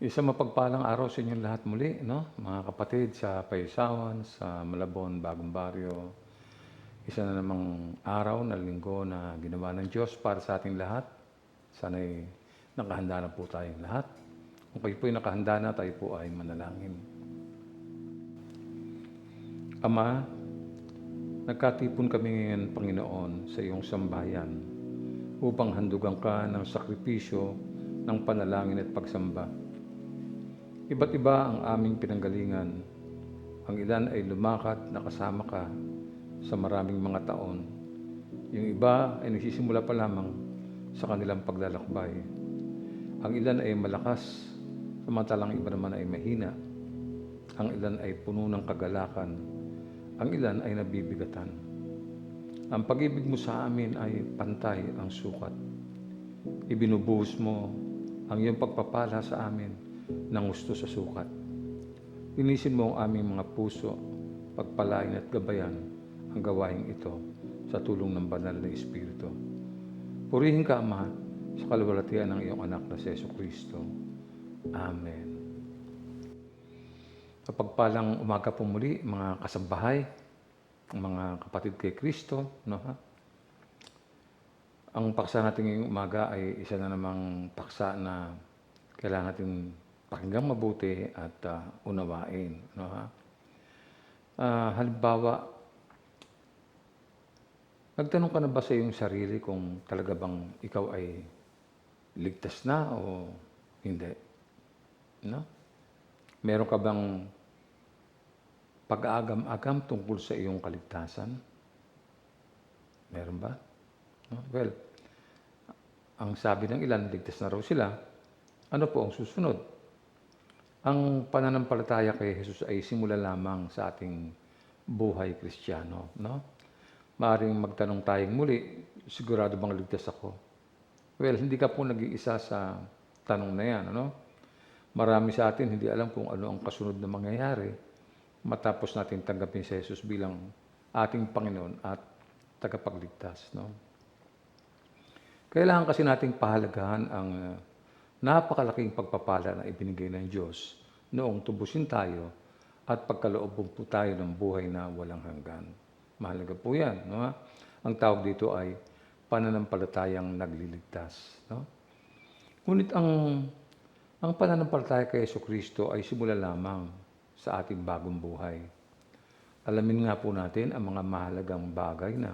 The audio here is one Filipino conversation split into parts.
Isang mapagpalang araw sa inyong lahat muli, no? Mga kapatid sa Paysawan, sa Malabon, Bagong Baryo. Isa na namang araw na linggo na ginawa ng Diyos para sa ating lahat. Sana'y nakahanda na po tayong lahat. Kung kayo po'y nakahanda na, tayo po ay manalangin. Ama, nagkatipon kami ngayon, Panginoon, sa iyong sambayan upang handugan ka ng sakripisyo ng panalangin at pagsamba. Iba't iba ang aming pinanggalingan. Ang ilan ay lumakad na kasama ka sa maraming mga taon. Yung iba ay nagsisimula pa lamang sa kanilang paglalakbay. Ang ilan ay malakas, samantalang iba naman ay mahina. Ang ilan ay puno ng kagalakan. Ang ilan ay nabibigatan. Ang pag-ibig mo sa amin ay pantay ang sukat. Ibinubuhos mo ang iyong pagpapala sa amin ng gusto sa sukat. Linisin mo ang aming mga puso, pagpalain at gabayan ang gawain ito sa tulong ng banal na Espiritu. Purihin ka, Ama, sa kaluwalhatian ng iyong anak na si Jesucristo. Amen. Kapagpalang umaga po muli, mga kasambahay, mga kapatid kay Kristo, no ha? Ang paksa natin ngayong umaga ay isa na namang paksa na kailangan natin pakinggang mabuti at unawain. No, ha? Halimbawa, nagtanong ka na ba sa iyong sarili kung talaga bang ikaw ay ligtas na o hindi? No? Meron ka bang pag-aagam-agam tungkol sa iyong kaligtasan? Meron ba? No? Well, ang sabi ng ilan, ligtas na raw sila. Ano po ang susunod? Ang pananampalataya kay Jesus ay simula lamang sa ating buhay Kristiyano. No? Maaring magtanong tayong muli, sigurado bang ligtas ako? Well, hindi ka po nag-iisa sa tanong na yan. Ano? Marami sa atin hindi alam kung ano ang kasunod na mangyayari matapos natin tanggapin si Jesus bilang ating Panginoon at tagapagligtas. No? Kailangan kasi nating pahalagahan ang napakalaking pagpapala na ibinigay ng Diyos noong tubusin tayo at pagkaloob po tayo ng buhay na walang hanggan. Mahalaga po yan. No? Ang tawag dito ay pananampalatayang nagliligtas. No? Ngunit ang pananampalataya kay Jesucristo ay simula lamang sa ating bagong buhay. Alamin nga po natin ang mga mahalagang bagay na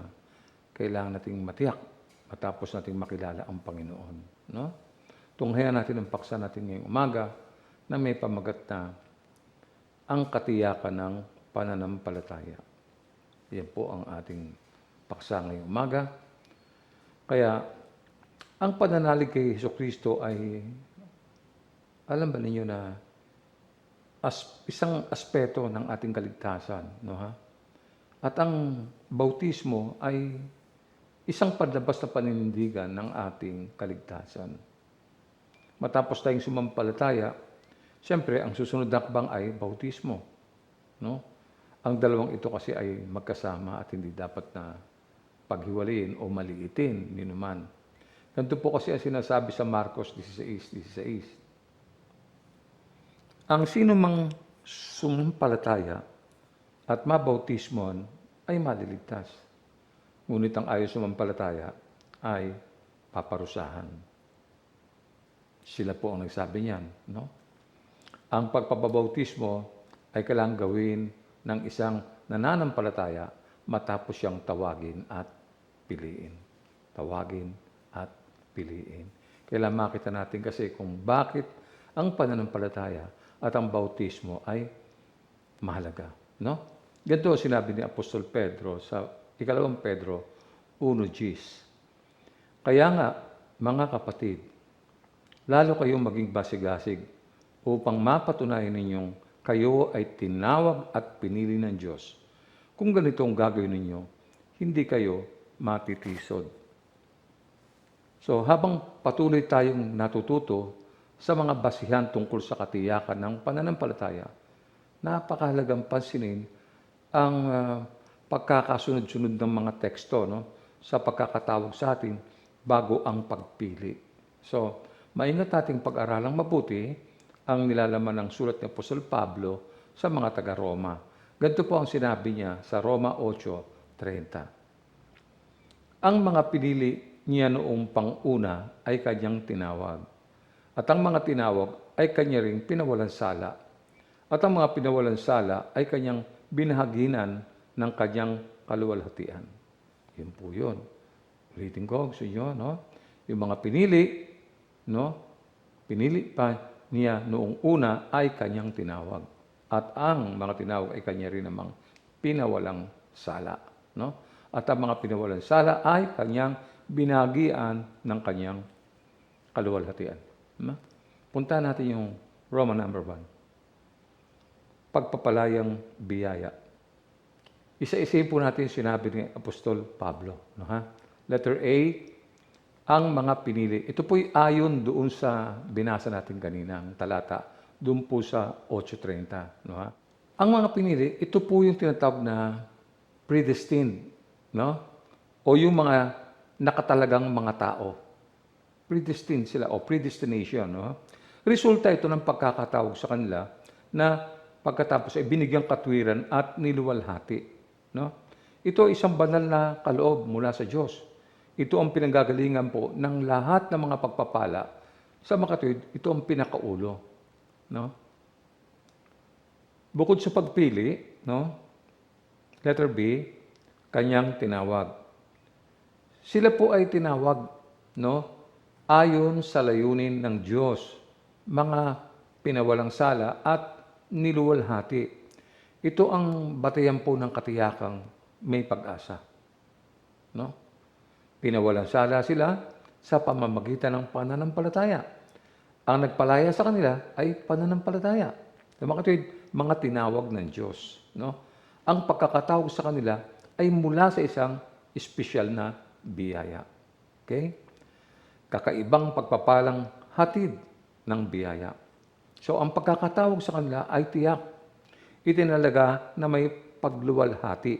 kailangan nating matiyak matapos nating makilala ang Panginoon. No? Tunghayan natin ang paksa natin ngayong umaga na may pamagat na ang katiyakan ng pananampalataya. Yan po ang ating paksa ngayong umaga. Kaya, ang pananalig kay Jesucristo ay, alam ba ninyo na isang aspeto ng ating kaligtasan. No, ha? At ang bautismo ay isang panlabas na paninindigan ng ating kaligtasan. Matapos tayong sumampalataya, siyempre, ang susunod na hakbang ay bautismo. No? Ang dalawang ito kasi ay magkasama at hindi dapat na paghiwalayin o maliitin ni naman. Ganito po kasi ang sinasabi sa Marcos 16:16. Ang sino mang sumampalataya at mabautismon ay maliligtas. Ngunit ang ayaw sumampalataya ay paparusahan. Sila po ang nagsabi niyan. No? Ang pagpapabautismo ay kailangang gawin ng isang nananampalataya matapos siyang tawagin at piliin. Tawagin at piliin. Kailangan makita natin kasi kung bakit ang pananampalataya at ang bautismo ay mahalaga. No? Ganito sinabi ni Apostol Pedro sa 2 Pedro 1:10. Kaya nga, mga kapatid, lalo kayong maging basigasig upang mapatunayan ninyong kayo ay tinawag at pinili ng Diyos. Kung ganito ang gagawin ninyo, hindi kayo matitisod. So, habang patuloy tayong natututo sa mga basihan tungkol sa katiyakan ng pananampalataya, napakahalagang pansinin ang pagkakasunod-sunod ng mga teksto, no, sa pagkakatawag sa atin bago ang pagpili. So, maingat nating pag-aralang mabuti ang nilalaman ng sulat ni Apostol Pablo sa mga taga-Roma. Ganito po ang sinabi niya sa Roma 8:30. Ang mga pinili niya noong pang-una ay kanyang tinawag. At ang mga tinawag ay kanya ring pinawalan sala. At ang mga pinawalan sala ay kanyang binahaginan ng kanyang kaluwalhatian. Yun po yun. Ulitin ko, gusto nyo, no? Yung mga pinili, no? Pinili pa niya noong una ay kanyang tinawag. At ang mga tinawag ay kanya rin namang pinawalang sala, no? At ang mga pinawalang sala ay kanyang binahagian ng kanyang kaluwalhatian. No? Punta natin yung Roman number 1. Pagpapalayang biyaya. Isa-isayin po natin yung sinabi ni Apostol Pablo. No, ha? Letter A, ang mga pinili. Ito po'y ayon doon sa binasa natin kanina, ang talata, doon po sa 8:30. No, ha? Ang mga pinili, ito po yung tinatawag na predestined. No? O yung mga nakatalagang mga tao. Predestined sila, o predestination. No? Resulta ito ng pagkakatawag sa kanila na pagkatapos ay binigyang katwiran at niluwalhati. No? Ito ay isang banal na kaloob mula sa Diyos. Ito ang pinanggagalingan po ng lahat ng mga pagpapala. Sa mga katwid, ito ang pinakaulo. No? Bukod sa pagpili, no? Letter B, kanyang tinawag. Sila po ay tinawag, no? Ayon sa layunin ng Diyos, mga pinawalang sala at niluwalhati. Ito ang batayan po ng katiyakang may pag-asa. No? Pinawalang sala sila sa pamamagitan ng pananampalataya. Ang nagpalaya sa kanila ay pananampalataya. Mga tinawag ng Diyos. No? Ang pagkakatawag sa kanila ay mula sa isang espesyal na biyaya. Okay? Kakaibang pagpapalang hatid ng biyaya. So, ang pagkakatawag sa kanila ay tiyak. Itinalaga na may pagluwalhati.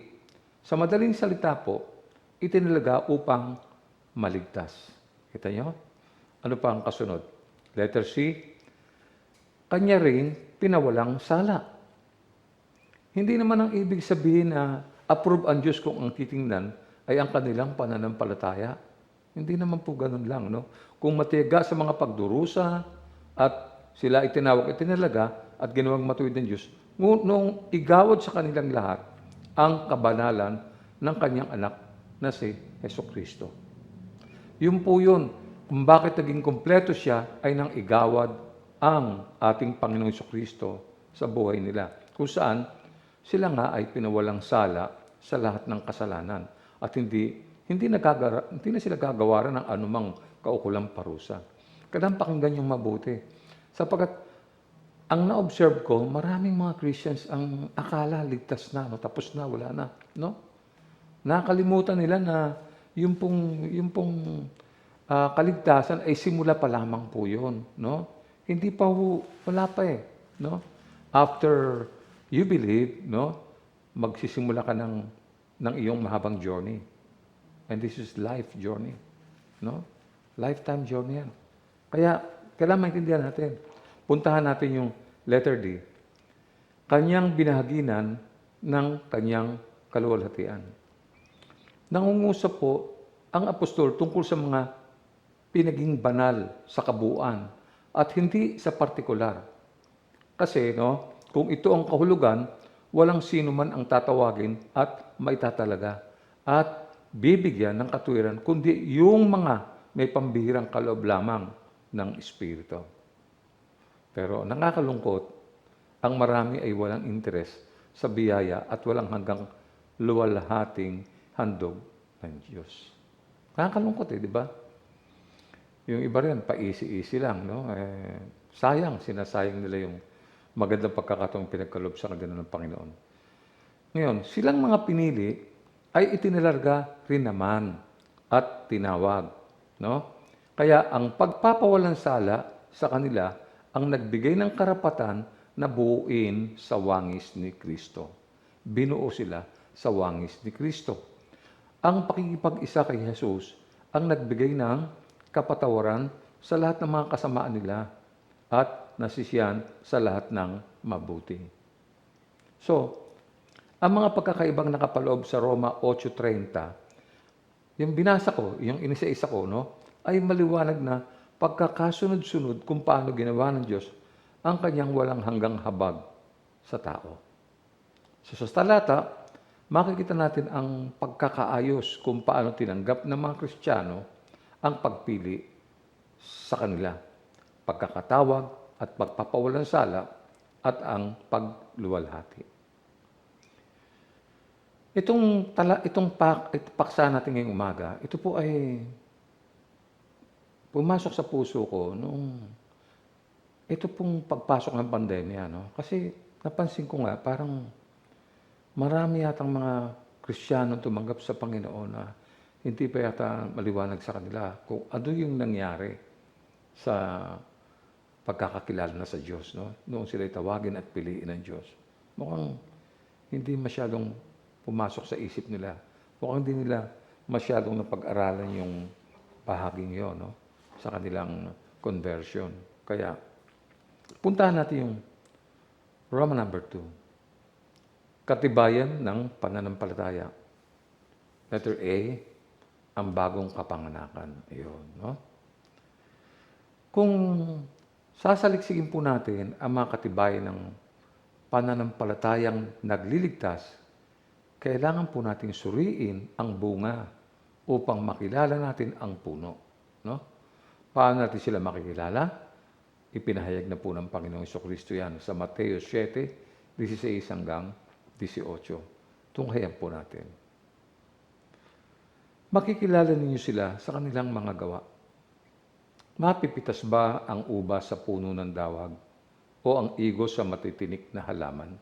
Sa madaling salita po, itinalaga upang maligtas. Kita nyo? Ano pa ang kasunod? Letter C, kanya rin pinawalang sala. Hindi naman ang ibig sabihin na approve ang Diyos kung ang titingnan ay ang kanilang pananampalataya. Hindi naman po ganun lang. No? Kung matiyaga sa mga pagdurusa at sila itinawag, itinalaga at ginawang matuwid ng Diyos, nung igawad sa kanilang lahat ang kabanalan ng kanyang anak na si Hesukristo. Yun po yun. Kung bakit naging kumpleto siya ay nang igawad ang ating Panginoong Hesukristo sa buhay nila. Kung saan sila nga ay pinawalang sala sa lahat ng kasalanan at hindi na sila gagawaran ng anumang kaukulang parusa. Kailangan pakinggan yung mabuti. Sapagkat ang na-observe ko, maraming mga Christians ang akala ligtas na, no? Tapos na, wala na. No? Nakalimutan nila na yung pong kaligtasan ay simula pa lamang po yun. No? Hindi pa wala pa eh. No? After you believe, no? Magsisimula ka ng iyong mahabang journey. And this is life journey. No? Lifetime journey yan. Kaya, kailangan maintindihan natin. Puntahan natin yung letter D. Kanyang binahaginan ng kanyang kaluwalhatian. Nangungusap po ang apostol tungkol sa mga pinaging banal sa kabuuan at hindi sa partikular. Kasi, no, kung ito ang kahulugan, walang sino man ang tatawagin at maitatalaga at bibigyan ng katwiran, kundi yung mga may pambihirang kaloob lamang ng Espiritu. Pero nakakalungkot, ang marami ay walang interes sa biyaya at walang hanggang luwalhating handog ng Diyos. Nakakalungkot di ba? Yung iba rin, pa-easy-easy lang, no? Sayang, sinasayang nila yung magandang pagkakataong pinagkaloob sa kanila ng Panginoon. Ngayon, silang mga pinili ay itinilarga rin naman at tinawag. No? Kaya ang pagpapawalang sala sa kanila ang nagbigay ng karapatan na buuin sa wangis ni Kristo. Binuo sila sa wangis ni Kristo. Ang pakikipag-isa kay Jesus ang nagbigay ng kapatawaran sa lahat ng mga kasamaan nila. at nasisiyan sa lahat ng mabuti. So, ang mga pagkakaibang nakapaloob sa Roma 8:30, yung binasa ko, yung inisa-isa ko, no, ay maliwanag na pagkakasunod-sunod kung paano ginawa ng Diyos ang kanyang walang hanggang habag sa tao. So, sa talata, makikita natin ang pagkakaayos kung paano tinanggap ng mga Kristiyano ang pagpili sa kanila, pagkakatawag at pagpapawalang sala at ang pagluwalhati. Itong paksa natin ngayong umaga, ito po ay pumasok sa puso ko noong ito pong pagpasok ng pandemya, no? Kasi napansin ko nga parang marami yatang mga Kristiyano tumanggap sa Panginoon na hindi pa yata maliwanag sa kanila kung ano yung nangyari sa pagkakakilala na sa Diyos, no? Noong sila'y tawagin at piliin ng Diyos. Mukhang hindi masyadong pumasok sa isip nila. Mukhang hindi nila masyadong napag-aralan yung bahaging yun, no? Sa kanilang conversion. Kaya, puntahan natin yung Roma number 2. Katibayan ng pananampalataya. Letter A, ang bagong kapanganakan. Ayun, no? Kung sasaliksikin po natin ang mga katibayan ng pananampalatayang nagliligtas, kailangan po nating suriin ang bunga upang makilala natin ang puno. No? Paano natin sila makikilala? Ipinahayag na po ng Panginoong Jesucristo yan sa Mateo 7:16 hanggang 18. Tunghayan po natin. Makikilala ninyo sila sa kanilang mga gawa. Mapipitas ba ang ubas sa puno ng dawag o ang igos sa matitinik na halaman?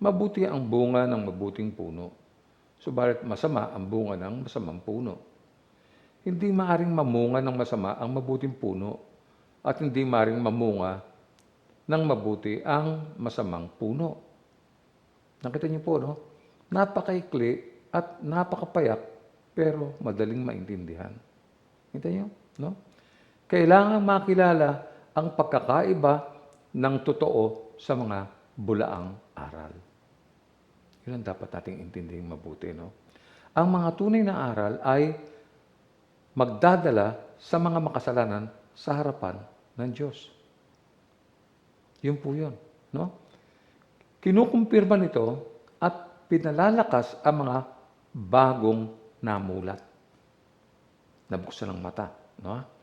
Mabuti ang bunga ng mabuting puno, subalit masama ang bunga ng masamang puno. Hindi maaring mamunga ng masama ang mabuting puno at hindi maaring mamunga ng mabuti ang masamang puno. Nakita niyo po, no? Napakaikli at napakapayak pero madaling maintindihan. Kita niyo, no? Kailangan makilala ang pagkakaiba ng totoo sa mga bulaang aral. Yun ang dapat nating intindihin mabuti, no? Ang mga tunay na aral ay magdadala sa mga makasalanan sa harapan ng Diyos. Yun po yun, no? Kinukumpirma nito at pinalalakas ang mga bagong namulat. Nabuksan ng mata, no?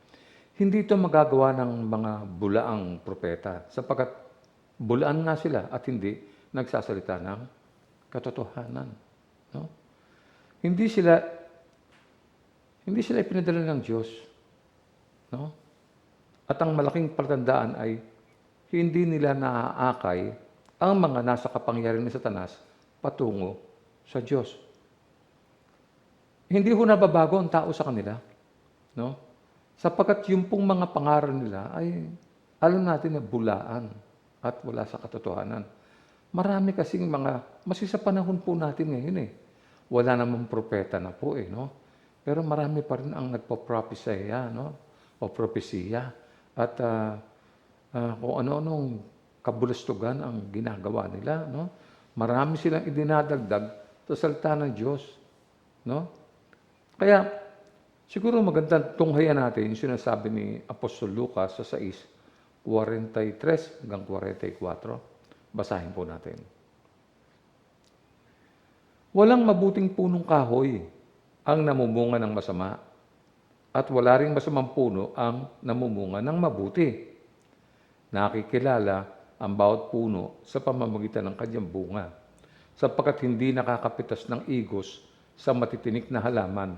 Hindi ito magagawa ng mga bulaang propeta sapagkat bulaan nga sila at hindi nagsasalita ng katotohanan. No? Hindi sila ipinadala ng Diyos. No? At ang malaking palatandaan ay hindi nila naaakay ang mga nasa kapangyarihan ni Satanas patungo sa Diyos. Hindi ho nababago ang tao sa kanila. No? Sapagkat yung pong mga pangaral nila ay alam natin na bulaan at wala sa katotohanan. Marami kasing mga, sa panahon po natin ngayon wala namang propeta na po no? Pero marami pa rin ang nagpo-propesya, no? O propesiya. At kung ano-anong kabulastugan ang ginagawa nila, no? Marami silang idinadagdag sa salita ng Diyos, no? Kaya, siguro magandang tunghayan natin yung sinasabi ni Apostol Lucas sa 6:43 hanggang 44. Basahin po natin. Walang mabuting punong kahoy ang namumunga ng masama at wala ring masamang puno ang namumunga ng mabuti. Nakikilala ang bawat puno sa pamamagitan ng kanyang bunga sapagkat hindi nakakapitas ng igos sa matitinik na halaman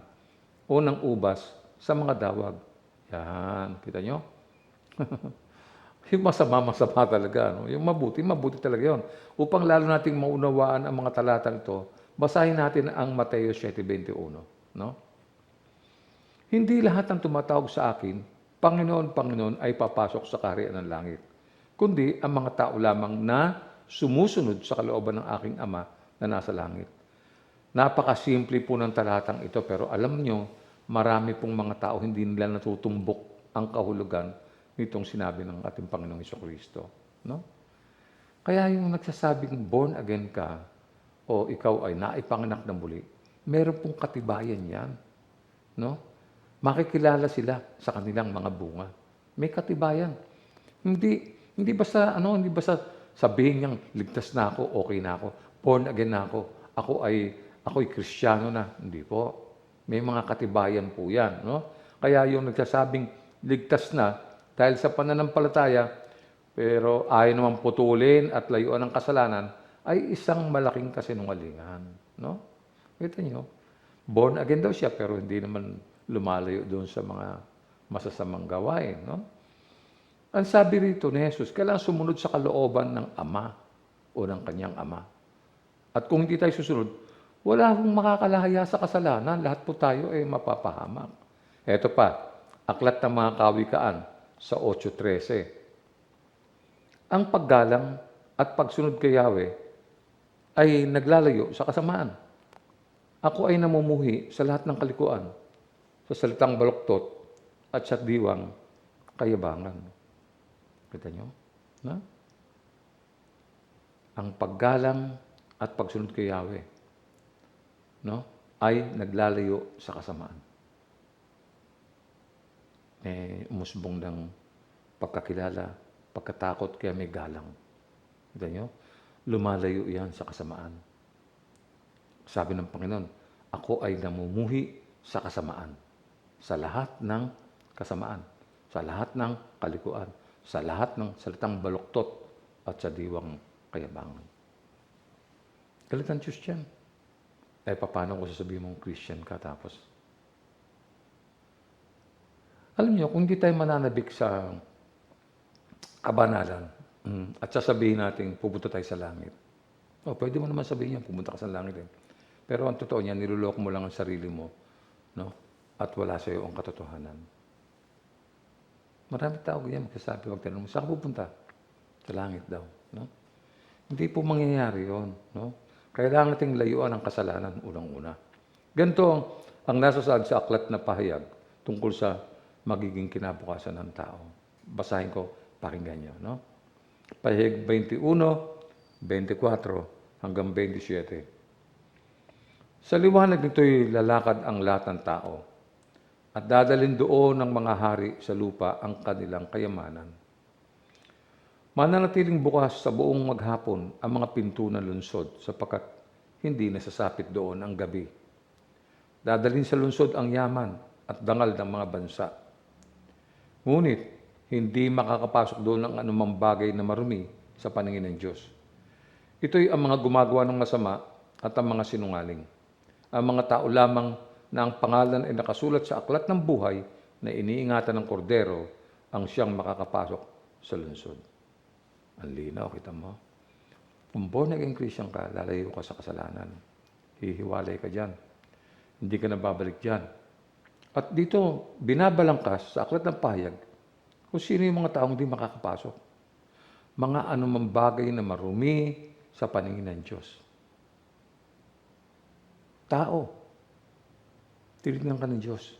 o ng ubas sa mga dawag. Yan, kita nyo? Yung masama talaga. No? Yung mabuti talaga yon. Upang lalo nating maunawaan ang mga talatang ito, basahin natin ang Mateo 7:21. No? Hindi lahat ng tumatawag sa akin, Panginoon, Panginoon, ay papasok sa kaharian ng langit, kundi ang mga tao lamang na sumusunod sa kalooban ng aking Ama na nasa langit. Napakasimple po ng talatang ito, pero alam nyo, marami pong mga tao hindi nila natutumbok ang kahulugan nitong sinabi ng ating Panginoong Jesucristo. No? Kaya yung nagsasabing born again ka o ikaw ay naipanganak na muli, meron pong katibayan yan. No? Makikilala sila sa kanilang mga bunga. May katibayan. Hindi basta sabihin niyang ligtas na ako, okay na ako, born again na ako, ako'y Kristiyano na. Hindi po. May mga katibayan po yan. No? Kaya yung nagsasabing ligtas na dahil sa pananampalataya, pero ayaw naman putulin at layuan ng kasalanan, ay isang malaking kasinungalingan. No? Kita niyo? Born again daw siya, pero hindi naman lumalayo doon sa mga masasamang gawain. No? Ang sabi rito ni Jesus, kailangan sumunod sa kalooban ng Ama o ng kanyang Ama. At kung hindi tayo susunod, wala akong makakalahaya sa kasalanan. Lahat po tayo ay mapapahamak. Ito pa, aklat ng mga kawikaan sa 8:13. Ang paggalang at pagsunod kay Yahweh ay naglalayo sa kasamaan. Ako ay namumuhi sa lahat ng kalikuan, sa salitang baluktot at sa diwang kayabangan. Kita nyo? Na? Ang paggalang at pagsunod kay Yahweh, no, ay naglalayo sa kasamaan. Umusbong ng pagkakilala, pagkatakot, kaya may galang. Kita nyo? Lumalayo yan sa kasamaan. Sabi ng Panginoon, ako ay namumuhi sa kasamaan. Sa lahat ng kasamaan. Sa lahat ng kalikuan. Sa lahat ng salitang baluktot at sa diwang kayabangan. Galit ang Diyos yan. Paano ko sasabihin mong Christian ka tapos? Alam niyo, kung hindi tayo mananabik sa kabanalan at sasabihin natin, pupunta tayo sa langit. Pwede mo naman sabihin yan, pupunta ka sa langit. Pero ang totoo niya, niloloko mo lang ang sarili mo, no? At wala sa iyo ang katotohanan. Marami tao ganyan magsasabi, wag tanong mo, saan ka pupunta? Sa langit daw. No? Hindi po mangyayari yun. No? Kailangan nating layuan ang kasalanan, unang-una. Ganito ang nasasaad sa aklat na pahayag tungkol sa magiging kinabukasan ng tao. Basahin ko, pakinggan nyo. No? Pahayag 21, 24 hanggang 27. Sa liwanag nito'y lalakad ang lahat ng tao at dadalhin doon ng mga hari sa lupa ang kanilang kayamanan. Mananatiling bukas sa buong maghapon ang mga pinto ng lungsod sapagkat hindi nasasapit doon ang gabi. Dadalhin sa lungsod ang yaman at dangal ng mga bansa. Ngunit hindi makakapasok doon ang anumang bagay na marumi sa paningin ng Diyos. Ito'y ang mga gumagawa ng masama at ang mga sinungaling. Ang mga tao lamang na ang pangalan ay nakasulat sa aklat ng buhay na iniingatan ng kordero ang siyang makakapasok sa lungsod. Ang linaw, kita mo. Kung born again Christian ka, lalayo ka sa kasalanan. Hihiwalay ka dyan. Hindi ka na babalik dyan. At dito, binabalangkas sa aklat ng pahayag kung sino yung mga taong di makakapasok. Mga anumang bagay na marumi sa paningin ng Diyos. Tao. Tinignan ka ng Diyos.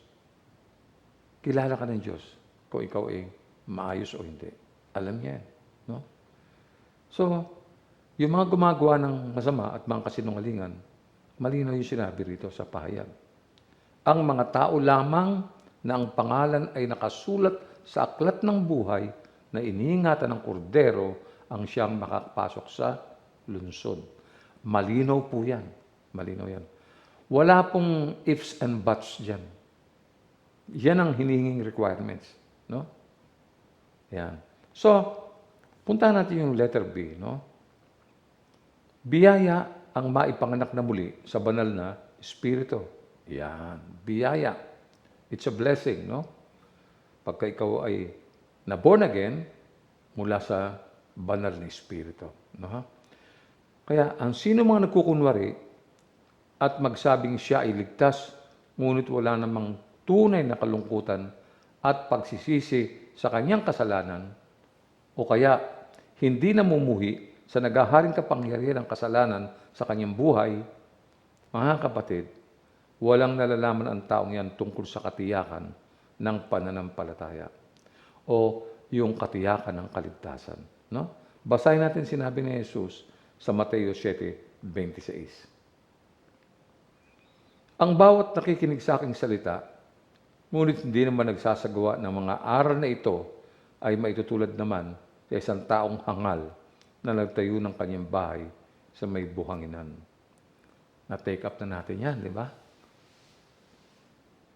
Kilala ka ng Diyos kung ikaw ay maayos o hindi. Alam niya yan. No? So, yung mga gumagawa ng masama at mga kasinungalingan, malinaw yung sinabi rito sa pahayag. Ang mga tao lamang na ang pangalan ay nakasulat sa aklat ng buhay na iniingatan ng kordero ang siyang makakapasok sa lungsod. Malinaw po yan. Malinaw yan. Wala pong ifs and buts dyan. Yan ang hinihinging requirements. No? Yan. So, puntahan natin yung letter B. No? Biyaya ang maipanganak na muli sa banal na Espiritu. Yan. Biyaya. It's a blessing. No? Pagka ikaw ay na-born again mula sa banal na Espiritu. No? Kaya, ang sino mga nagkukunwari at magsabing siya ay ligtas, ngunit wala namang tunay na kalungkutan at pagsisisi sa kanyang kasalanan, o kaya hindi namumuhi sa naghaharing kapangyarihan ng kasalanan sa kanyang buhay, mga kapatid, walang nalalaman ang taong yan tungkol sa katiyakan ng pananampalataya o yung katiyakan ng kaligtasan. No? Basahin natin sinabi ni Jesus sa Mateo 7:26. Ang bawat nakikinig sa aking salita, ngunit hindi naman nagsasagawa ng mga aral na ito, ay maitutulad naman sa isang taong hangal na nagtayo ng kanyang bahay sa may buhanginan. Na-take up na natin yan, di ba?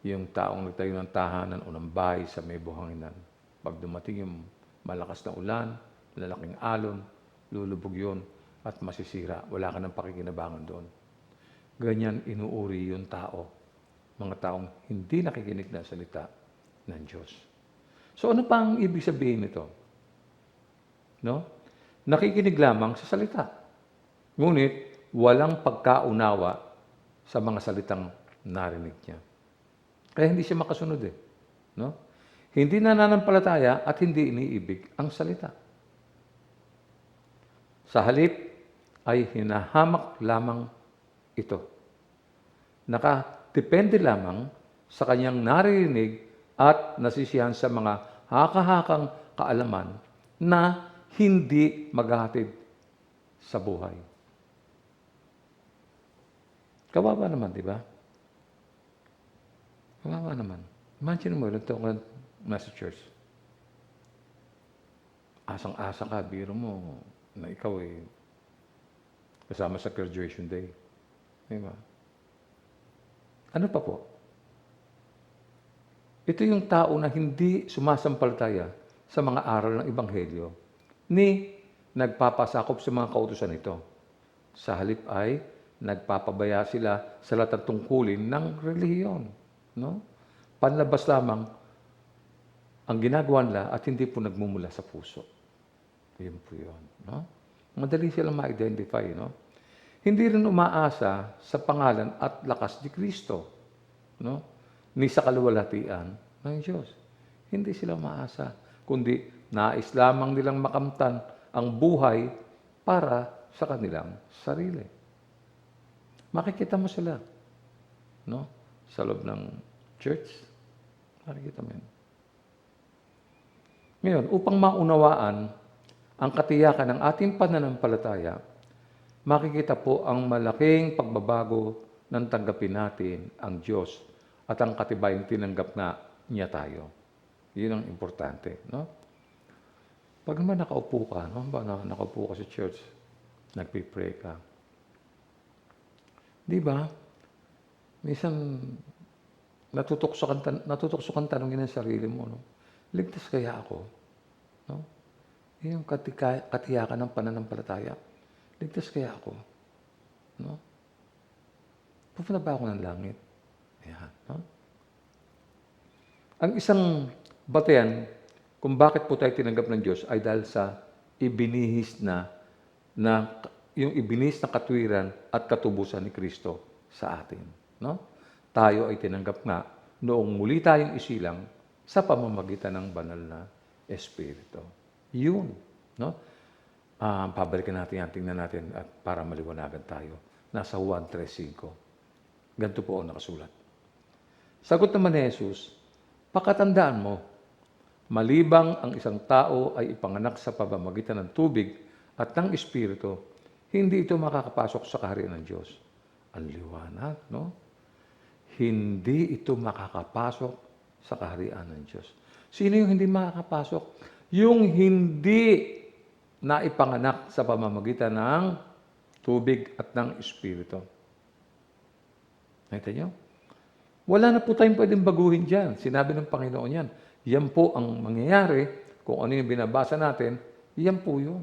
Yung taong nagtayo ng tahanan o ng bahay sa may buhanginan. Pag dumating yung malakas na ulan, lalaking alon, lulubog yun at masisira. Wala ka ng pakikinabangan doon. Ganyan inuuri yung tao. Mga taong hindi nakikinig na salita ng Diyos. So ano pa ang ibig sabihin nito? No? Nakikinig lamang sa salita. Ngunit walang pagkaunawa sa mga salitang narinig niya. Kaya hindi siya makasunod eh. No? Hindi nananampalataya at hindi iniibig ang salita. Sa halip ay hinahamak lamang ito. Nakadepende lamang sa kanyang naririnig at nasisiyahan sa mga haka-hakang kaalaman na hindi maghahatid sa buhay. Kawawa naman, di ba? Kawawa naman. Imagine mo, ilang taon ka nasa church. Asang-asa ka, biro mo na ikaw kasama sa graduation day. Di ba? Ano pa po? Ito yung tao na hindi sumasampalataya sa mga aral ng Ebanghelyo ni nagpapasakop sa mga kautusan nito. Sa halip ay nagpapabaya sila sa lahat ng tungkulin ng relihiyon. No? Panlabas lamang ang ginagawa nila at hindi po nagmumula sa puso. Yun po yun. No? Madali silang ma-identify. No? Hindi rin umaasa sa pangalan at lakas ni Kristo. No? Ni sa kaluwalhatian ng Diyos. Hindi sila umaasa. Kundi nais lamang nilang makamtan ang buhay para sa kanilang sarili. Makikita mo sila. No? Sa loob ng church. Makikita mo yun. Ngayon, upang maunawaan ang katiyakan ng ating pananampalataya, makikita po ang malaking pagbabago ng tanggapin natin ang Diyos at ang katibayang tinanggap na niya tayo. Yun ang importante. No? Pag naman nakaupo ka, no? Nakaupo ka sa church, nagpipray ka. Di ba? Minsan, natutokso kang tanongin ang sarili mo. No? Ligtas kaya ako? No? Yung katiyakan ng pananampalataya. Ligtas kaya ako? No? Pupunta ba ako ng langit? Ayan. No? Ang isang batayan kung bakit po tayo tinanggap ng Diyos ay dahil sa ibinihis yung ibinihis na katwiran at katubusan ni Kristo sa atin. No? Tayo ay tinanggap nga noong muli tayong isilang sa pamamagitan ng banal na Espiritu. Yun. No? Pabalikan natin yan, tingnan natin at para maliwanagan tayo. Nasa Juan 3:5. Ganito po ang nakasulat. Sagot naman ni Jesus, pakatandaan mo, malibang ang isang tao ay ipanganak sa pamamagitan ng tubig at ng Espiritu, hindi ito makakapasok sa kaharian ng Diyos. Ang liwanag, no? Hindi ito makakapasok sa kaharian ng Diyos. Sino yung hindi makakapasok? Yung hindi na ipanganak sa pamamagitan ng tubig at ng Espiritu. Nakita niyo? Wala na po tayong pwedeng baguhin dyan. Sinabi ng Panginoon yan. Yan po ang mangyayari. Kung ano yung binabasa natin, yan po yun.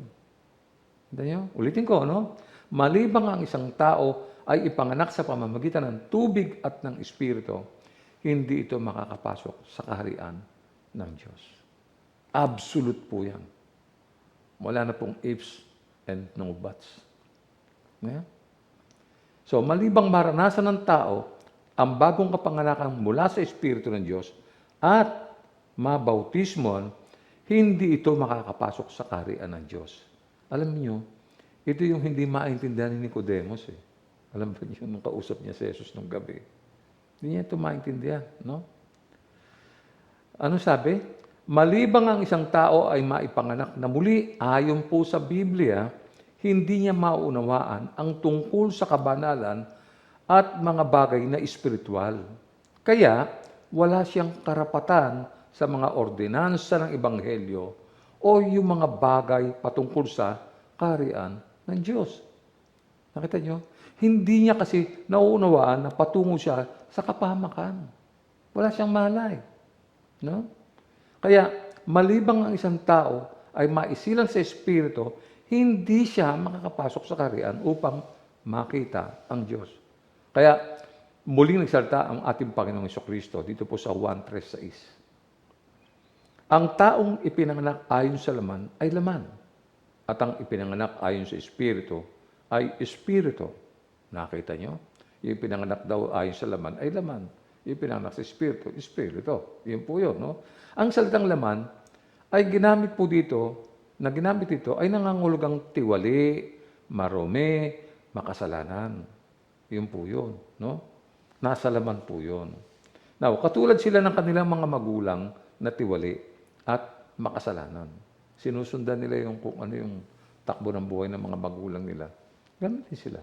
Nakita niyo? Ulitin ko, no? Malibang ang isang tao ay ipanganak sa pamamagitan ng tubig at ng Espiritu, hindi ito makakapasok sa kaharian ng Diyos. Absolute po yan. Wala na pong ifs and no buts. Yeah? So, malibang maranasan ng tao ang bagong kapanganakan mula sa Espiritu ng Diyos at mabautismon, hindi ito makakapasok sa kaharian ng Diyos. Alam niyo, ito yung hindi maintindihan ni Nicodemus. Alam ba niyo, nung kausap niya si Jesus nung gabi? Hindi niya ito maintindihan, no? Ano sabi? Malibang ang isang tao ay maipanganak na muli, ayon po sa Biblia, hindi niya maunawaan ang tungkol sa kabanalan at mga bagay na espiritual. Kaya, wala siyang karapatan sa mga ordinansa ng Ebanghelyo o yung mga bagay patungkol sa kaharian ng Diyos. Nakita nyo? Hindi niya kasi nauunawaan na patungo siya sa kapahamakan. Wala siyang malay. No? Kaya, malibang ang isang tao ay maisilang sa Espiritu, hindi siya makakapasok sa kaharian upang makita ang Diyos. Kaya, muling nagsalita ang ating Panginoong Jesucristo dito po sa 1:3-6. Ang taong ipinanganak ayon sa laman ay laman, at ang ipinanganak ayon sa Espiritu ay Espiritu. Nakita nyo? Yung ipinanganak daw ayon sa laman ay laman. Yung ipinanganak sa Espiritu, Espiritu. Yun po yun. No? Ang salitang laman ay ginamit po dito, na ginamit dito ay nangangulugang tiwali, marumi, makasalanan. Yun po yun. No? Nasa laman po yun. Now, katulad sila ng kanilang mga magulang na tiwali at makasalanan. Sinusundan nila yung kung ano yung takbo ng buhay ng mga magulang nila. Ganun din sila.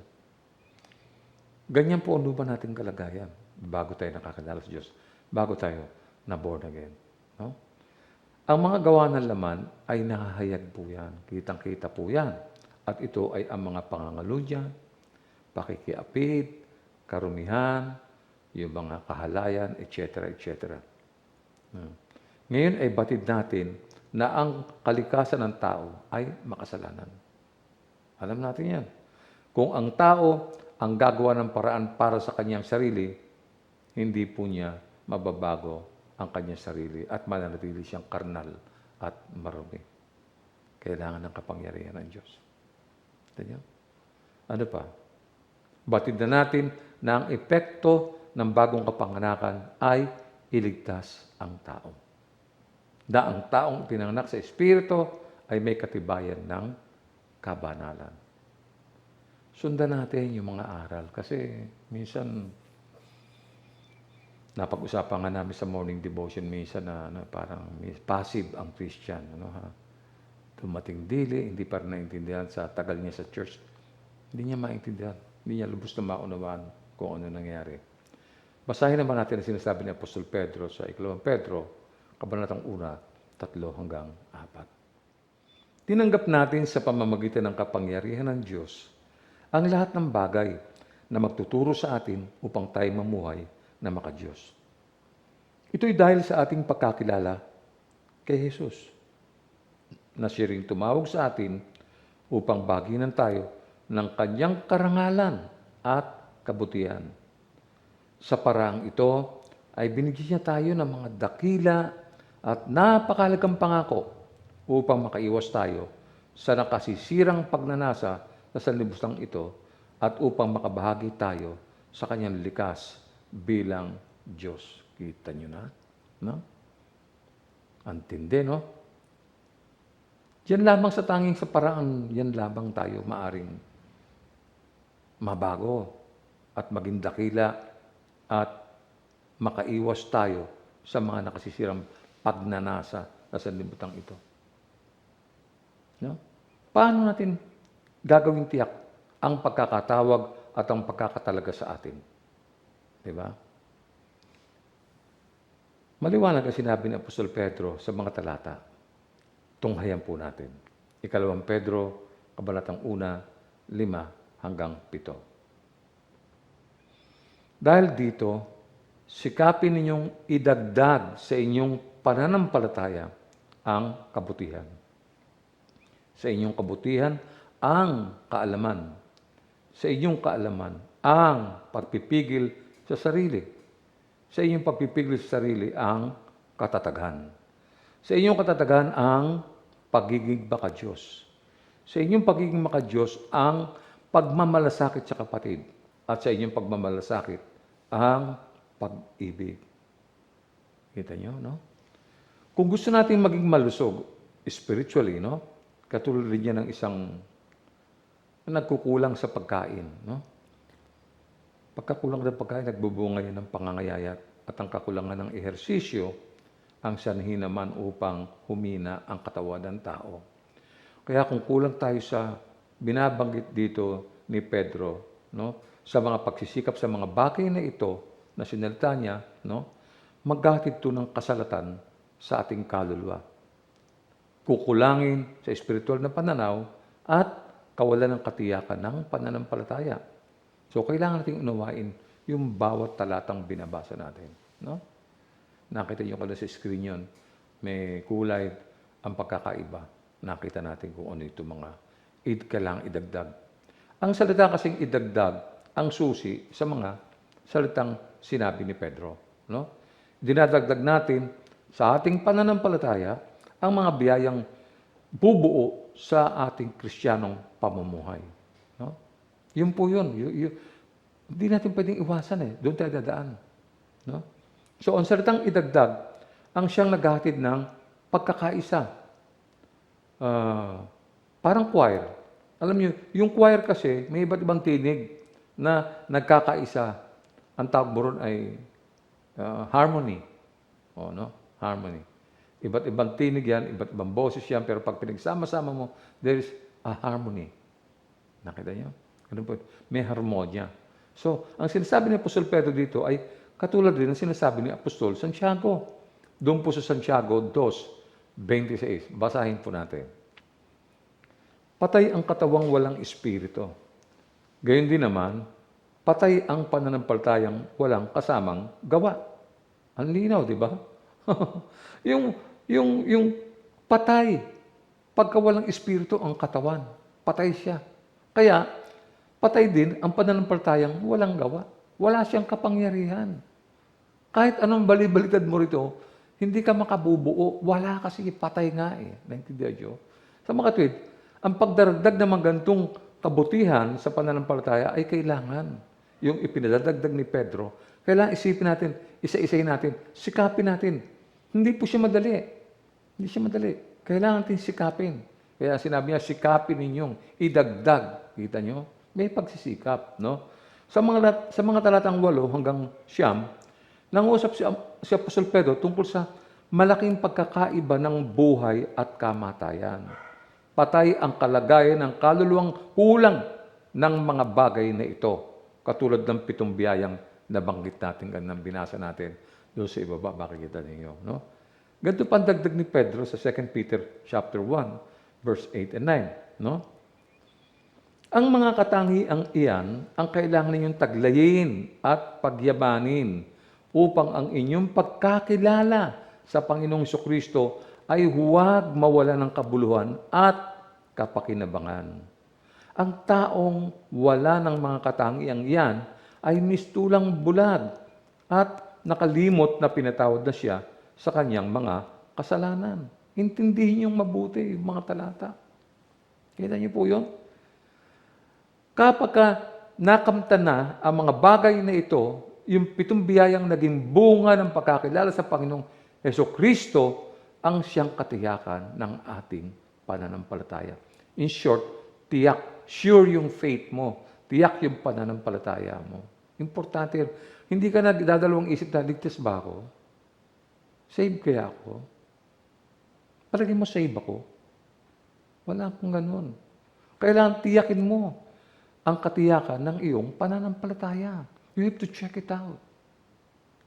Ganyan po ang lupa nating kalagayan bago tayo nakakilala sa Diyos, bago tayo na-born again. No? Ang mga gawa ng laman ay nahahayag po yan. Kitang-kita po yan. At ito ay ang mga pangangalunya, pakikiapid, karumihan, yung mga kahalayan, etc. etc. Ngayon ay batid natin na ang kalikasan ng tao ay makasalanan. Alam natin yan. Kung ang tao ang gagawa ng paraan para sa kanyang sarili, hindi po niya mababago ang kanyang sarili at mananatili siyang karnal at marumi. Kailangan ng kapangyarihan ng Diyos. Ganyan. Ano pa? Batid na natin na ang epekto ng bagong kapanganakan ay iligtas ang tao. Na ang taong pinanganak sa Espiritu ay may katibayan ng kabanalan. Sundan natin yung mga aral kasi minsan napag-usapan nga namin sa morning devotion minsan na parang passive ang Christian. Dumating dili, hindi pa rin naintindihan sa tagal niya sa church. Hindi niya maintindihan. Hindi niya lubos na maunawaan kung ano nangyari. Basahin naman natin ang sinasabi ni Apostol Pedro sa Ikalawang Pedro, Kabanatang 1, 3-4. Tinanggap natin sa pamamagitan ng kapangyarihan ng Diyos ang lahat ng bagay na magtuturo sa atin upang tayo mamuhay na maka-Diyos. Ito'y dahil sa ating pagkakilala kay Jesus, na siya ring tumawag sa atin upang baginan tayo ng kanyang karangalan at kabutihan. Sa paraang ito ay binigyan niya tayo ng mga dakila at napakahalagang pangako upang makaiwas tayo sa nakasisirang pagnanasa sa sanlibutan ito at upang makabahagi tayo sa kanyang likas bilang Diyos. Kita nyo na? No? Antindi, no? Yan lamang sa tanging sa paraan, yan lamang tayo maaring mabago at maging dakila at makaiwas tayo sa mga nakasisirang pagnanasa sa sanlibutan ito. No? Paano natin gagawing tiyak ang pagkakatawag at ang pagkakatalaga sa atin? Diba? Maliwanag ang sinabi ni Apostol Pedro sa mga talata. Tunghayan po natin. Ikalawang Pedro, Kabanatang 1, 5-7. Dahil dito, sikapin ninyong idagdag sa inyong pananampalataya ang kabutihan. Sa inyong kabutihan, ang kaalaman. Sa inyong kaalaman, ang pagpipigil sa sarili. Sa inyong pagpipigil sa sarili, ang katatagan. Sa inyong katatagan, ang pagiging maka-Diyos. Sa inyong pagiging maka-Diyos, ang pagmamalasakit sa kapatid. At sa inyong pagmamalasakit, ang pag-ibig. Kita nyo, no? Kung gusto natin maging malusog, spiritually, no? Katulad rin yan ng isang nagkukulang sa pagkain, no? Pagkakulang ng pagkain, nagbubunga yan ng pangangayayat at ang kakulangan ng ehersisyo ang sanhi naman upang humina ang katawan ng tao. Kaya kung kulang tayo sa binabanggit dito ni Pedro, no, sa mga pagsisikap sa mga bagay na ito na sinalita niya, no, maghatid ito ng kasalatan sa ating kaluluwa. Kukulangin sa espiritual na pananaw at kawalan ng katiyakan ng pananampalataya. So, kailangan nating unawain yung bawat talatang binabasa natin. No? Nakita niyo kada sa screen yun. May kulay ang pagkakaiba. Nakita natin kung ano ito mga kailangang idagdag. Ang salita kasing idagdag, ang susi sa mga salitang sinabi ni Pedro. No? Dinadagdag natin sa ating pananampalataya ang mga biyayang bubuo sa ating Kristiyanong pamumuhay. No? Yun po yun. Hindi natin pwedeng iwasan eh. Doon tayo dadaan. No? So, ang salitang idagdag, ang siyang naghahatid ng pagkakaisa. Parang choir. Alam niyo, yung choir kasi, may iba't ibang tinig na nagkakaisa. Ang tawag mo ron ay harmony. O, no? Harmony. Iba't ibang tinig yan, iba't ibang boses yan, pero pag pinagsama-sama mo, there is a harmony. Nakita niyo? Ganun po. May harmonya. So, ang sinasabi ni Apostol Pedro dito ay katulad din ng sinasabi ni Apostol Santiago. Doon po sa Santiago 2:26. Basahin po natin. Patay ang katawang walang espiritu. Gayon din naman, patay ang pananampalatayang walang kasamang gawa. Ang linaw, di ba? yung patay, pagka walang espiritu ang katawan, patay siya. Kaya, patay din ang pananampalatayang walang gawa. Wala siyang kapangyarihan. Kahit anong bali-balitad mo rito, hindi ka makabubuo. Wala kasi patay nga eh. Naintindihan niyo? Sa mga tweet, ang pagdaragdag ng mga gantong kabutihan sa pananampalataya ay kailangan. Yung ipinadadagdag ni Pedro, kailangan isipin natin, isa-isayin natin, sikapin natin. Hindi po siya madali. Hindi siya madali. Kailangan natin sikapin. Kaya sinabi niya, sikapin ninyong idagdag. Kita niyo? May pagsisikap, no? Sa mga talatang 8 hanggang 9, nangusap si Apostol Pedro tungkol sa malaking pagkakaiba ng buhay at kamatayan. Patay ang kalagayan ng kaluluwang kulang ng mga bagay na ito. Katulad ng 7 biyayang nabanggit natin, ng binasa natin doon sa ibaba, makikita ninyo. No? Ganito pa ang dagdag ni Pedro sa 2 Peter chapter 1, verse 8 and 9. No? Ang mga katangiang iyan ang kailangan ninyong taglayin at pagyabanin upang ang inyong pagkakilala sa Panginoong Kristo ay huwag mawala ng kabuluhan at kapakinabangan. Ang taong wala ng mga katangiang iyan ay mistulang bulag at nakalimot na pinatawad na siya sa kanyang mga kasalanan. Intindihin niyong mabuti yung mga talata. Kita niyo po yun? Kapag nakamtan na ang mga bagay na ito, yung 7 biyayang naging bunga ng pagkakilala sa Panginoong Kristo ang siyang katiyakan ng ating pananampalataya. In short, tiyak, sure yung faith mo, tiyak yung pananampalataya mo. Importante, hindi ka nagdadalawang isip na, ligtas ba ako? Save kaya ako? Palagi mo save ako? Wala akong ganun. Kailangan tiyakin mo ang katiyakan ng iyong pananampalataya. You have to check it out.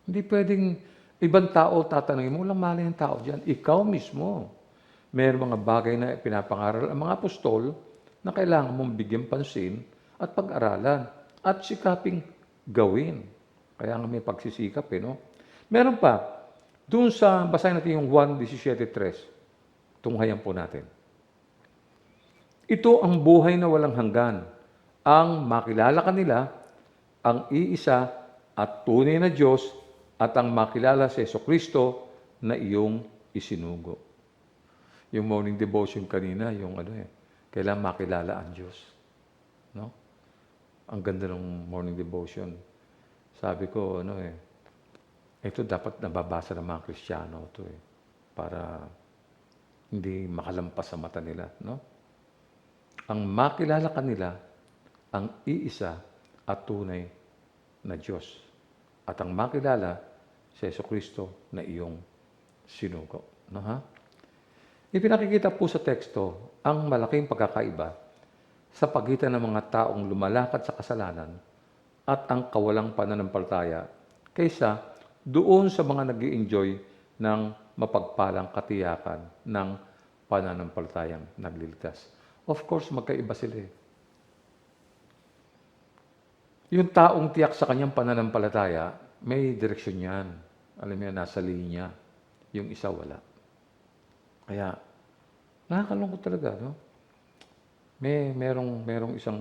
Hindi pwedeng ibang tao tatanungin mo, walang mali ng tao dyan. Ikaw mismo. Mayroong mga bagay na pinapangaral ang mga apostol na kailangan mong bigyan pansin at pag-aralan at sikaping gawin. Kaya nga may pagsisikap no? Meron pa, doon sa, basahin natin yung 1:17-3. Tunghayan po natin. Ito ang buhay na walang hanggan. Ang makilala kanila, ang iisa at tunay na Diyos at ang makilala sa Kristo na iyong isinugo. Yung morning devotion kanina, yung kailangan makilala ang Diyos. No? Ang ganda ng morning devotion. Sabi ko, ito dapat nababasa ng mga Kristiyano ito para hindi makalampas sa mata nila. No? Ang makilala kanila, ang iisa at tunay na Diyos. At ang makilala sa Kristo na iyong sinugo. No, ha? Ipinakikita po sa teksto ang malaking pagkakaiba sa pagitan ng mga taong lumalakad sa kasalanan at ang kawalang pananampalataya kaysa doon sa mga nag-i-enjoy ng mapagpalang katiyakan ng pananampalatayang nagliligtas. Of course, magkaiba sila eh. Yung taong tiyak sa kanyang pananampalataya, may direksyon yan. Alam mo yan, nasa linya. Yung isa wala. Kaya, nakakalungkot talaga, no? Merong isang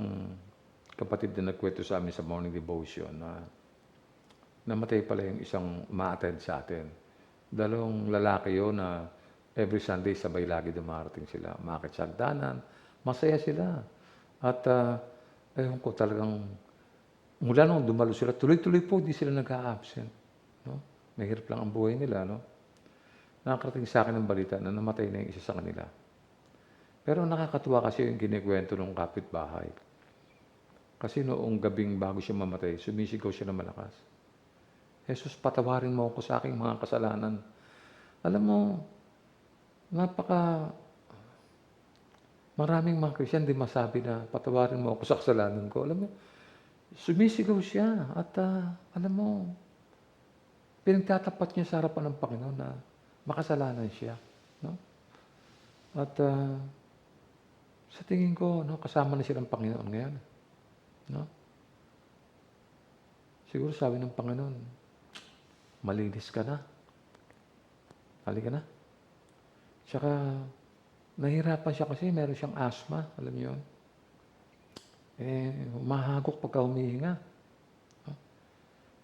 kapatid na nagkwento sa amin sa morning devotion na namatay pala yung isang ma-attend sa atin. Dalawang lalaki yun na every Sunday sabay lagi dumarating sila. Umakit sa hagdanan, masaya sila. At ewan ko talagang, mula nung dumalo sila, tuloy-tuloy po, di sila nag-a-absent. No? Mahirap lang ang buhay nila, no? Nakakarating sa akin ng balita na namatay na yung isa sa kanila. Pero nakakatuwa kasi yung kinikwento ng kapitbahay. Kasi noong gabing bago siya mamatay, sumisigaw siya ng malakas. Jesus, patawarin mo ako sa aking mga kasalanan. Alam mo, maraming mga Christian di masabi na patawarin mo ako sa kasalanan ko. Alam mo, sumisigaw siya at alam mo, pinagtatapat niya sa harapan ng Panginoon na makasalanan siya. No? At sa tingin ko, no, kasama na silang Panginoon ngayon. No? Siguro sabi ng Panginoon, malinis ka na. Halika na. Tsaka, nahirapan siya kasi meron siyang asthma. Alam niyo yun? Mahagok pagka humihinga. No?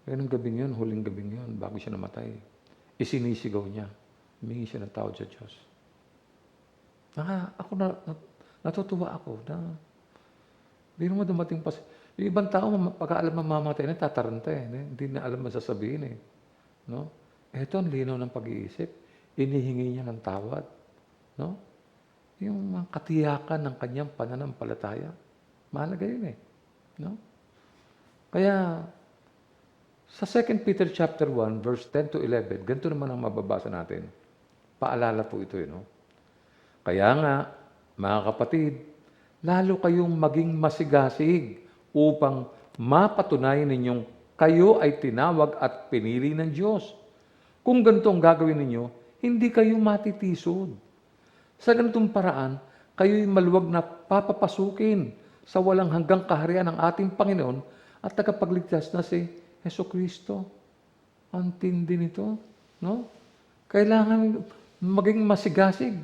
Kaya nung gabing yun, huling gabing yun, bago siya namatay, isinisigaw niya. Humingi siya ng tawad sa Diyos. Natutuwa ako na hindi mo dumating pa. Yung ibang tao, pagka alam mamamatay na, tataranta eh. Hindi na alam masasabihin eh. No? Ito ang linaw ng pag-iisip. Inihingi niya ng tawad. No? Yung mga katiyakan ng kanyang pananampalataya. Mahalaga yun eh. No? Kaya, sa 2 Peter chapter 1, verse 10 to 11, ganito naman ang mababasa natin. Paalala po ito, no? Kaya nga, mga kapatid, lalo kayong maging masigasig upang mapatunayan ninyong kayo ay tinawag at pinili ng Diyos. Kung ganito ang gagawin ninyo, hindi kayo matitisod. Sa ganitong paraan, kayo'y maluwag na papapasukin sa walang hanggang kaharian ng ating Panginoon at tagapagligtas na si Jesucristo. Ang tindi nito, no? Kailangan maging masigasig.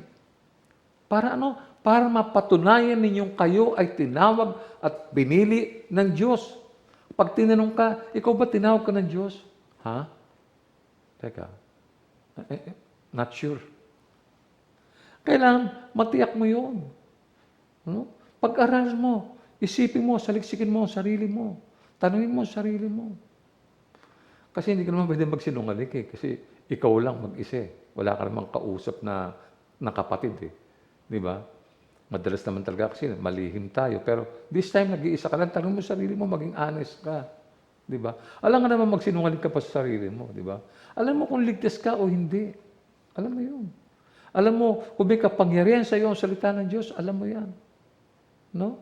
Para ano? Para mapatunayan ninyong kayo ay tinawag at binili ng Diyos. Pag tinanong ka, ikaw ba tinawag ka ng Diyos? Ha? Teka. Not sure. Kailangan matiyak mo yun. No? Pag-aral mo, isipin mo, saliksikin mo ang sarili mo. Tanungin mo ang sarili mo. Kasi hindi ka naman pwede magsinungaling eh. Kasi ikaw lang mag-isa eh. Wala ka namang kausap na kapatid eh. Di ba? Madalas naman talaga kasi malihim tayo. Pero this time, nag-iisa ka lang. Tanong mo sa sarili mo, maging honest ka. Di ba? Alam nga naman magsinungaling ka pa sa sarili mo. Di ba? Alam mo kung ligtas ka o hindi. Alam mo yun. Alam mo, kung may kapangyarihan sa iyo ang salita ng Diyos, alam mo yan. No?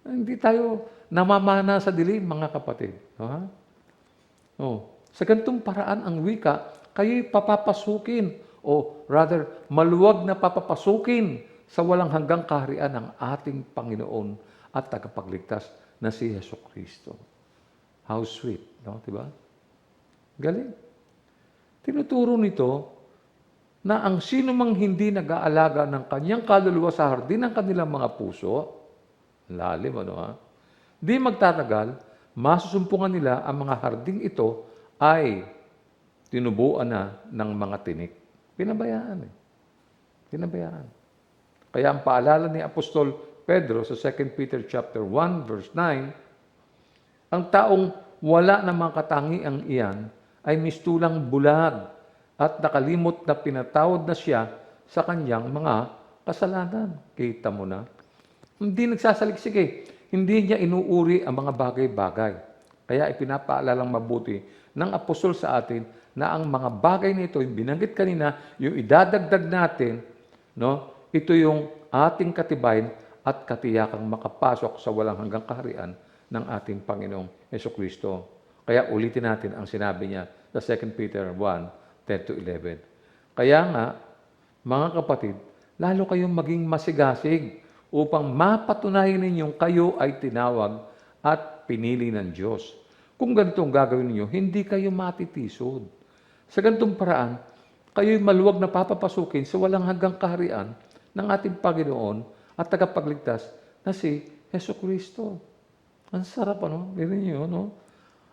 Hindi tayo namamana sa dilim, mga kapatid. Ha? Oh. Sa ganitong paraan ang wika, kayo'y papapasukin o rather, maluwag na papapasukin sa walang hanggang kaharian ng ating Panginoon at tagapagligtas na si Jesucristo. How sweet, no? Diba? Galing. Tinuturo nito na ang sino mang hindi nag-aalaga ng kanyang kaluluwa sa hardin ng kanilang mga puso, lalim, ano ha? Di magtatagal, masusumpungan nila ang mga harding ito ay tinubuan na ng mga tinik. Pinabayaan eh. Pinabayaan. Kaya ang paalala ni Apostol Pedro sa 2 Peter chapter 1 verse 9, ang taong wala ng mga katangiang iyan ay mistulang bulag at nakalimot na pinatawad na siya sa kanyang mga kasalanan. Kita mo na. Hindi nagsasaliksik eh. Hindi niya inuuri ang mga bagay-bagay. Kaya ipinapaalalang mabuti ng apostol sa atin na ang mga bagay na ito, yung binanggit kanina, yung idadagdag natin, no? Ito yung ating katibayan at katiyakang makapasok sa walang hanggang kaharian ng ating Panginoong Jesucristo. Kaya ulitin natin ang sinabi niya sa 2 Peter 1:10-11. Kaya nga, mga kapatid, lalo kayong maging masigasig upang mapatunayan ninyong kayo ay tinawag at pinili ng Diyos. Kung ganito ang gagawin ninyo, hindi kayo matitisod. Sa ganitong paraan, kayo'y maluwag na papapasukin sa walang hanggang kaharian ng ating Panginoon at tagapagligtas na si Jesucristo. Ang sarap, ano? Ganyan niyo, no?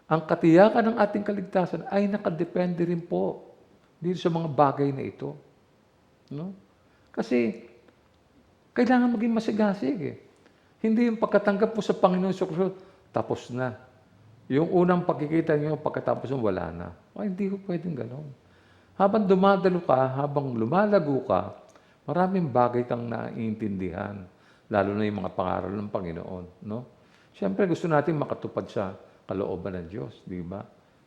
Ang katiyakan ng ating kaligtasan ay nakadepende rin po dito sa mga bagay na ito. No? Kasi, kailangan maging masigasig eh. Hindi yung pagkatanggap mo sa Panginoon Jesucristo, tapos na. Yung unang pagkikita niyo, pagkatapos mo, wala na. Ay, hindi ko pwedeng gano'n. Habang dumadalo ka, habang lumalago ka, maraming bagay kang naiintindihan, lalo na yung mga pangaral ng Panginoon. No? Siyempre, gusto natin makatupad sa kalooban ng Diyos, di ba?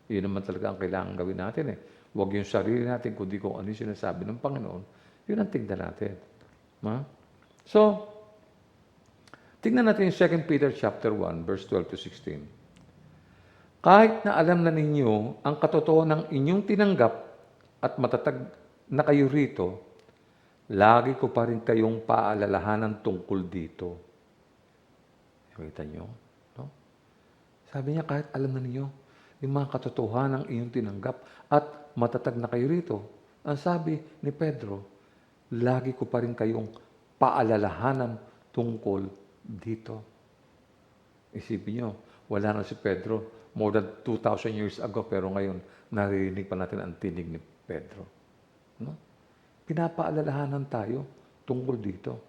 Yun naman talaga ang kailangan gawin natin eh. Huwag yung sarili natin, kundi kung ano yung sinasabi ng Panginoon, yun ang tignan natin. Ma? So, tignan natin yung 2 Peter chapter 1, verse 12-16. Kahit na alam na ninyo ang katotohanan ng inyong tinanggap at matatag na kayo rito, lagi ko pa rin kayong paalalahanan tungkol dito. Nakita nyo? No? Sabi niya, kahit alam na ninyo yung mga katotohanan ng inyong tinanggap at matatag na kayo rito, ang sabi ni Pedro, lagi ko pa rin kayong paalalahanan tungkol dito. Isipin nyo, wala na si Pedro more than 2,000 years ago, pero ngayon, naririnig pa natin ang tinig ni Pedro. No? Pinapaalalahanan tayo tungkol dito.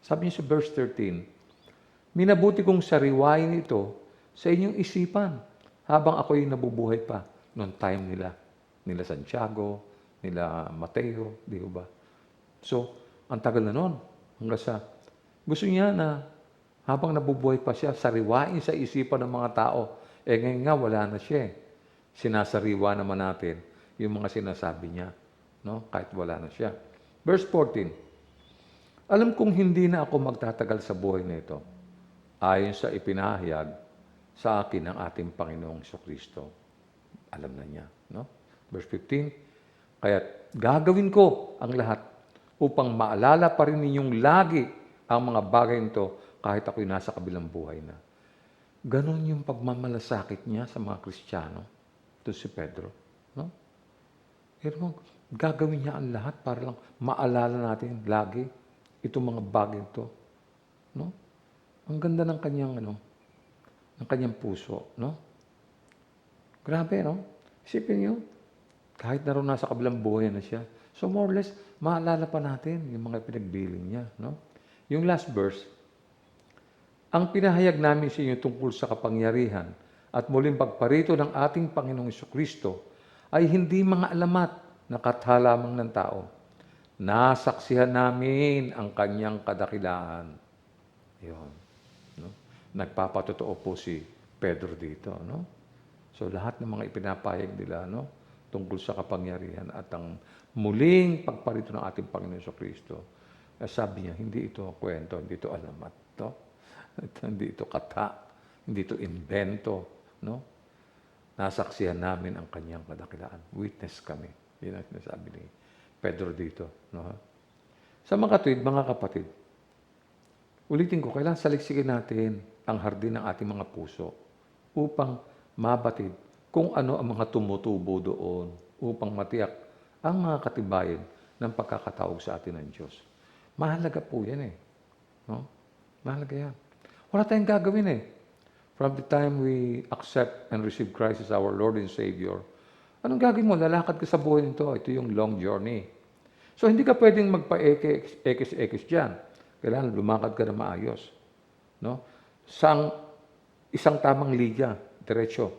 Sabi niya sa verse 13, minabuti kong sariwain ito sa inyong isipan habang ako'y nabubuhay pa noong time nila. Nila Santiago, nila Mateo, di ba? So, ang tagal na noon. Hanggang sa, gusto niya na habang nabubuhay pa siya, sariwain sa isipan ng mga tao. Eh ngayon nga, wala na siya. Sinasariwa naman natin yung mga sinasabi niya. No? Kahit wala na siya. Verse 14, alam kong hindi na ako magtatagal sa buhay na ito, ayon sa ipinahayag sa akin ng ating Panginoong Jesucristo. Alam na niya. No? Verse 15, kaya gagawin ko ang lahat upang maalala pa rin ninyong lagi ang mga bagay nito kahit ako'y nasa kabilang buhay na. Ganon yung pagmamalasakit niya sa mga Kristiyano. Ito si Pedro. No? Pero gagawin niya ang lahat para lang maalala natin lagi itong mga bagay ito. No? Ang ganda ng kanyang, ng kanyang puso. No? Grabe, no? Isipin niyo, kahit naroon nasa kabilang buhay na siya. So more or less, maalala pa natin yung mga pinagbiling niya. No? Yung last verse, ang pinahayag namin sa inyo tungkol sa kapangyarihan at muling pagparito ng ating Panginoong Jesucristo ay hindi mga alamat na katha lamang ng tao. Nasaksihan namin ang kanyang kadakilaan. Yun. No? Nagpapatotoo po si Pedro dito. No? So lahat ng mga ipinapahayag nila tungkol sa kapangyarihan at ang muling pagparito ng ating Panginoong Jesucristo, sabi niya, hindi ito kwento, hindi ito alamat. No? Hindi ito kata, hindi ito invento. No? Nasaksihan namin ang kanyang kadakilaan. Witness kami. Yun ang sinasabi ni Pedro dito. No? Sa mga tuwid, mga kapatid, ulitin ko, kailangan saliksikin natin ang hardin ng ating mga puso upang mabatid kung ano ang mga tumutubo doon upang matiyak ang mga katibayan ng pagkakatawag sa atin ng Diyos. Mahalaga po yan eh. No? Mahalaga yan. Wala tayong gagawin eh. From the time we accept and receive Christ as our Lord and Savior, anong gagawin mo? Lalakad ka sa buhay nito. Ito yung long journey. So, hindi ka pwedeng magpa-ekis-ekis dyan. Kailangan lumakad ka na maayos. No? Isang tamang liga, diretso.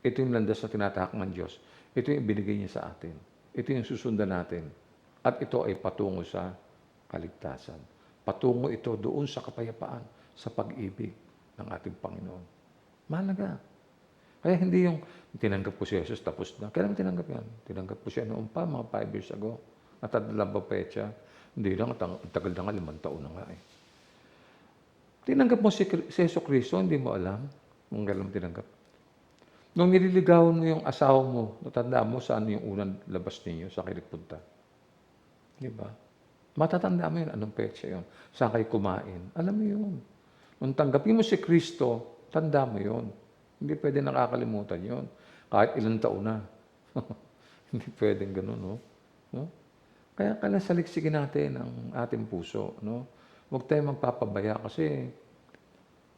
Ito yung landas na tinatahak ng Diyos. Ito yung binigay niya sa atin. Ito yung susundan natin. At ito ay patungo sa kaligtasan. Patungo ito doon sa kapayapaan, sa pag-ibig ng ating Panginoon. Mahalaga. Kaya hindi yung tinanggap ko si Jesus tapos na. Kailan mo tinanggap yan? Tinanggap ko siya noon pa, mga 5 years ago. Natadala ba petsa? Hindi lang, ang tagal na nga, 5 taon na nga eh. Tinanggap mo si Yesu Cristo, hindi mo alam kung kailan mo tinanggap. Nung nililigawan mo yung asawa mo, natandaan mo saan yung unang labas ninyo, sa kayo nagpunta. Di ba? Matatanda mo yun, anong petsa yun. Saan kayo kumain. Alam mo yun. Nung tanggapin mo si Kristo, tanda mo yun. Hindi pwede nakakalimutan yun. Kahit ilang taon na. Hindi pwedeng ganun, no? No? Kaya saliksikin natin ang ating puso, no? Huwag tayong magpapabaya kasi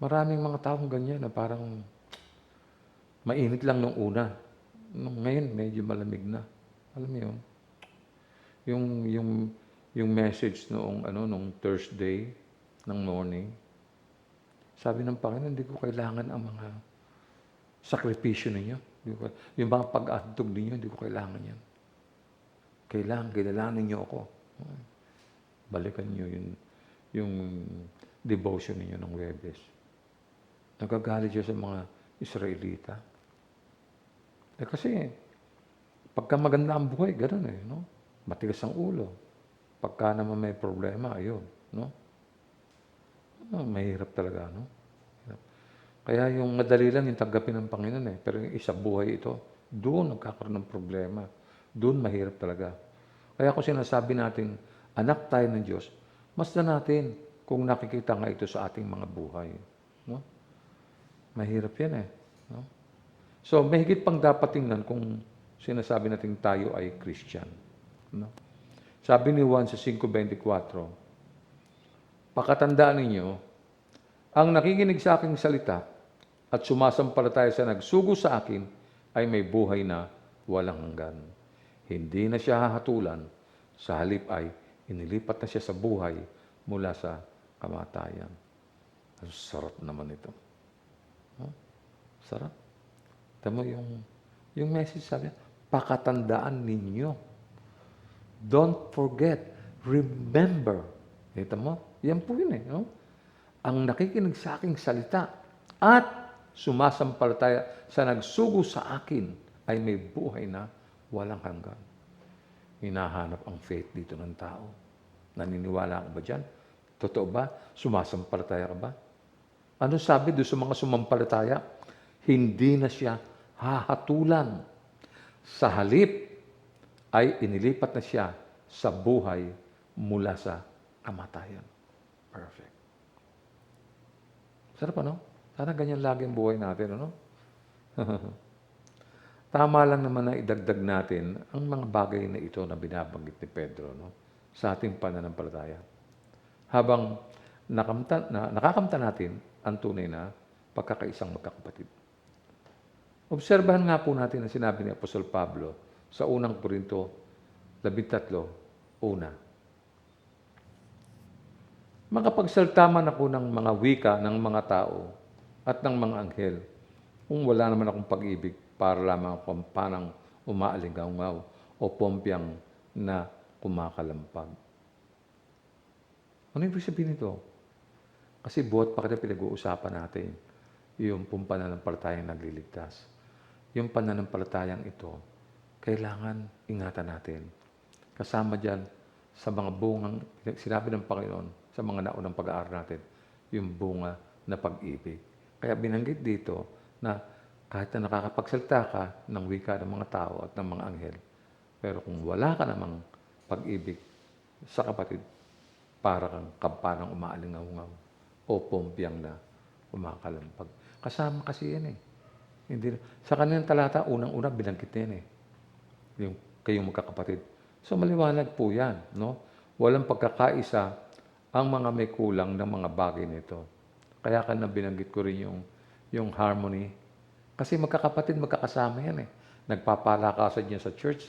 maraming mga taong ganyan na parang mainit lang nung una. Ngayon, medyo malamig na. Alam mo yun? Yung message nung Thursday ng morning, sabi ng Panginoon, hindi ko kailangan ang mga sakripisyo ninyo. Yung mga pag-atog ninyo, hindi ko kailangan yan. Kailangan ninyo ako. Balikan nyo yung devotion ninyo ng Webes. Nagagalit siya sa mga Israelita. Kasi, pagka maganda ang buhay, gano'n eh, no? Matigas ang ulo. Pagka naman may problema, ayun, no? Mahirap talaga, no? Kaya yung madali lang yung tanggapin ng Panginoon eh. Pero yung isa buhay ito, doon nagkakaroon ng problema. Doon mahirap talaga. Kaya kung sinasabi natin, anak tayo ng Diyos, mas na natin kung nakikita nga ito sa ating mga buhay. No? Mahirap yan eh. No? So, mahigit pang dapat tingnan kung sinasabi natin tayo ay Christian. No? Sabi ni Juan sa 5:24, pakatandaan ninyo, ang nakikinig sa aking salita at sumasampalataya sa nagsugo sa akin ay may buhay na walang hanggan. Hindi na siya hahatulan, sa halip ay inilipat na siya sa buhay mula sa kamatayan. Ang sarap naman ito. Huh? Sarap. Tama yung message sabi, pakatandaan ninyo. Don't forget. Remember. Ito mo? Yan po yun eh. No? Ang nakikinig sa aking salita at sumasampalataya sa nagsugo sa akin ay may buhay na walang hanggan. Hinahanap ang faith dito ng tao. Naniniwala ka ba dyan? Totoo ba? Sumasampalataya ka ba? Ano sabi doon sa mga sumampalataya? Hindi na siya hahatulan. Sa halip ay inilipat na siya sa buhay mula sa kamatayan. Perfect. Sarap ano? Sana ganyan lagi ang buhay natin, ano? Tama lang naman na idagdag natin ang mga bagay na ito na binabanggit ni Pedro, no? Sa ating pananampalataya. Habang nakakamta natin ang tunay na pagkakaisang magkakapatid. Obserbahan nga po natin ang sinabi ni Apostol Pablo sa unang Korinto 13:1. Makapagsalita man ako ng mga wika ng mga tao at ng mga anghel, kung wala naman akong pag-ibig, para lamang akong panang umaalingaw o pompyang na kumakalampag. Ano ibig sabihin nito? Kasi buhat pa kita pinag-uusapan natin yung pananampalatayang nagliligtas. Yung pananampalatayang ito, kailangan ingatan natin. Kasama dyan sa mga bungang, sinabi ng Panginoon sa mga naunang pag-aaral natin, yung bunga na pag-ibig. Kaya binanggit dito na kahit na nakakapagsalita ka ng wika ng mga tao at ng mga anghel, pero kung wala ka namang pag-ibig sa kapatid, para kang kampanang umaalingaw o pompyang na kumakalampag. Kasama kasi yan eh. Hindi, sa kanilang talata, unang-una binanggit yan eh. Yung kayong magkakapatid. So maliwanag po yan. No? Walang pagkakaisa ang mga may kulang ng mga bagay nito. Kaya ka na binanggit ko rin yung harmony. Kasi magkakapatid, magkakasama yan eh. Nagpapalakasan niya sa church,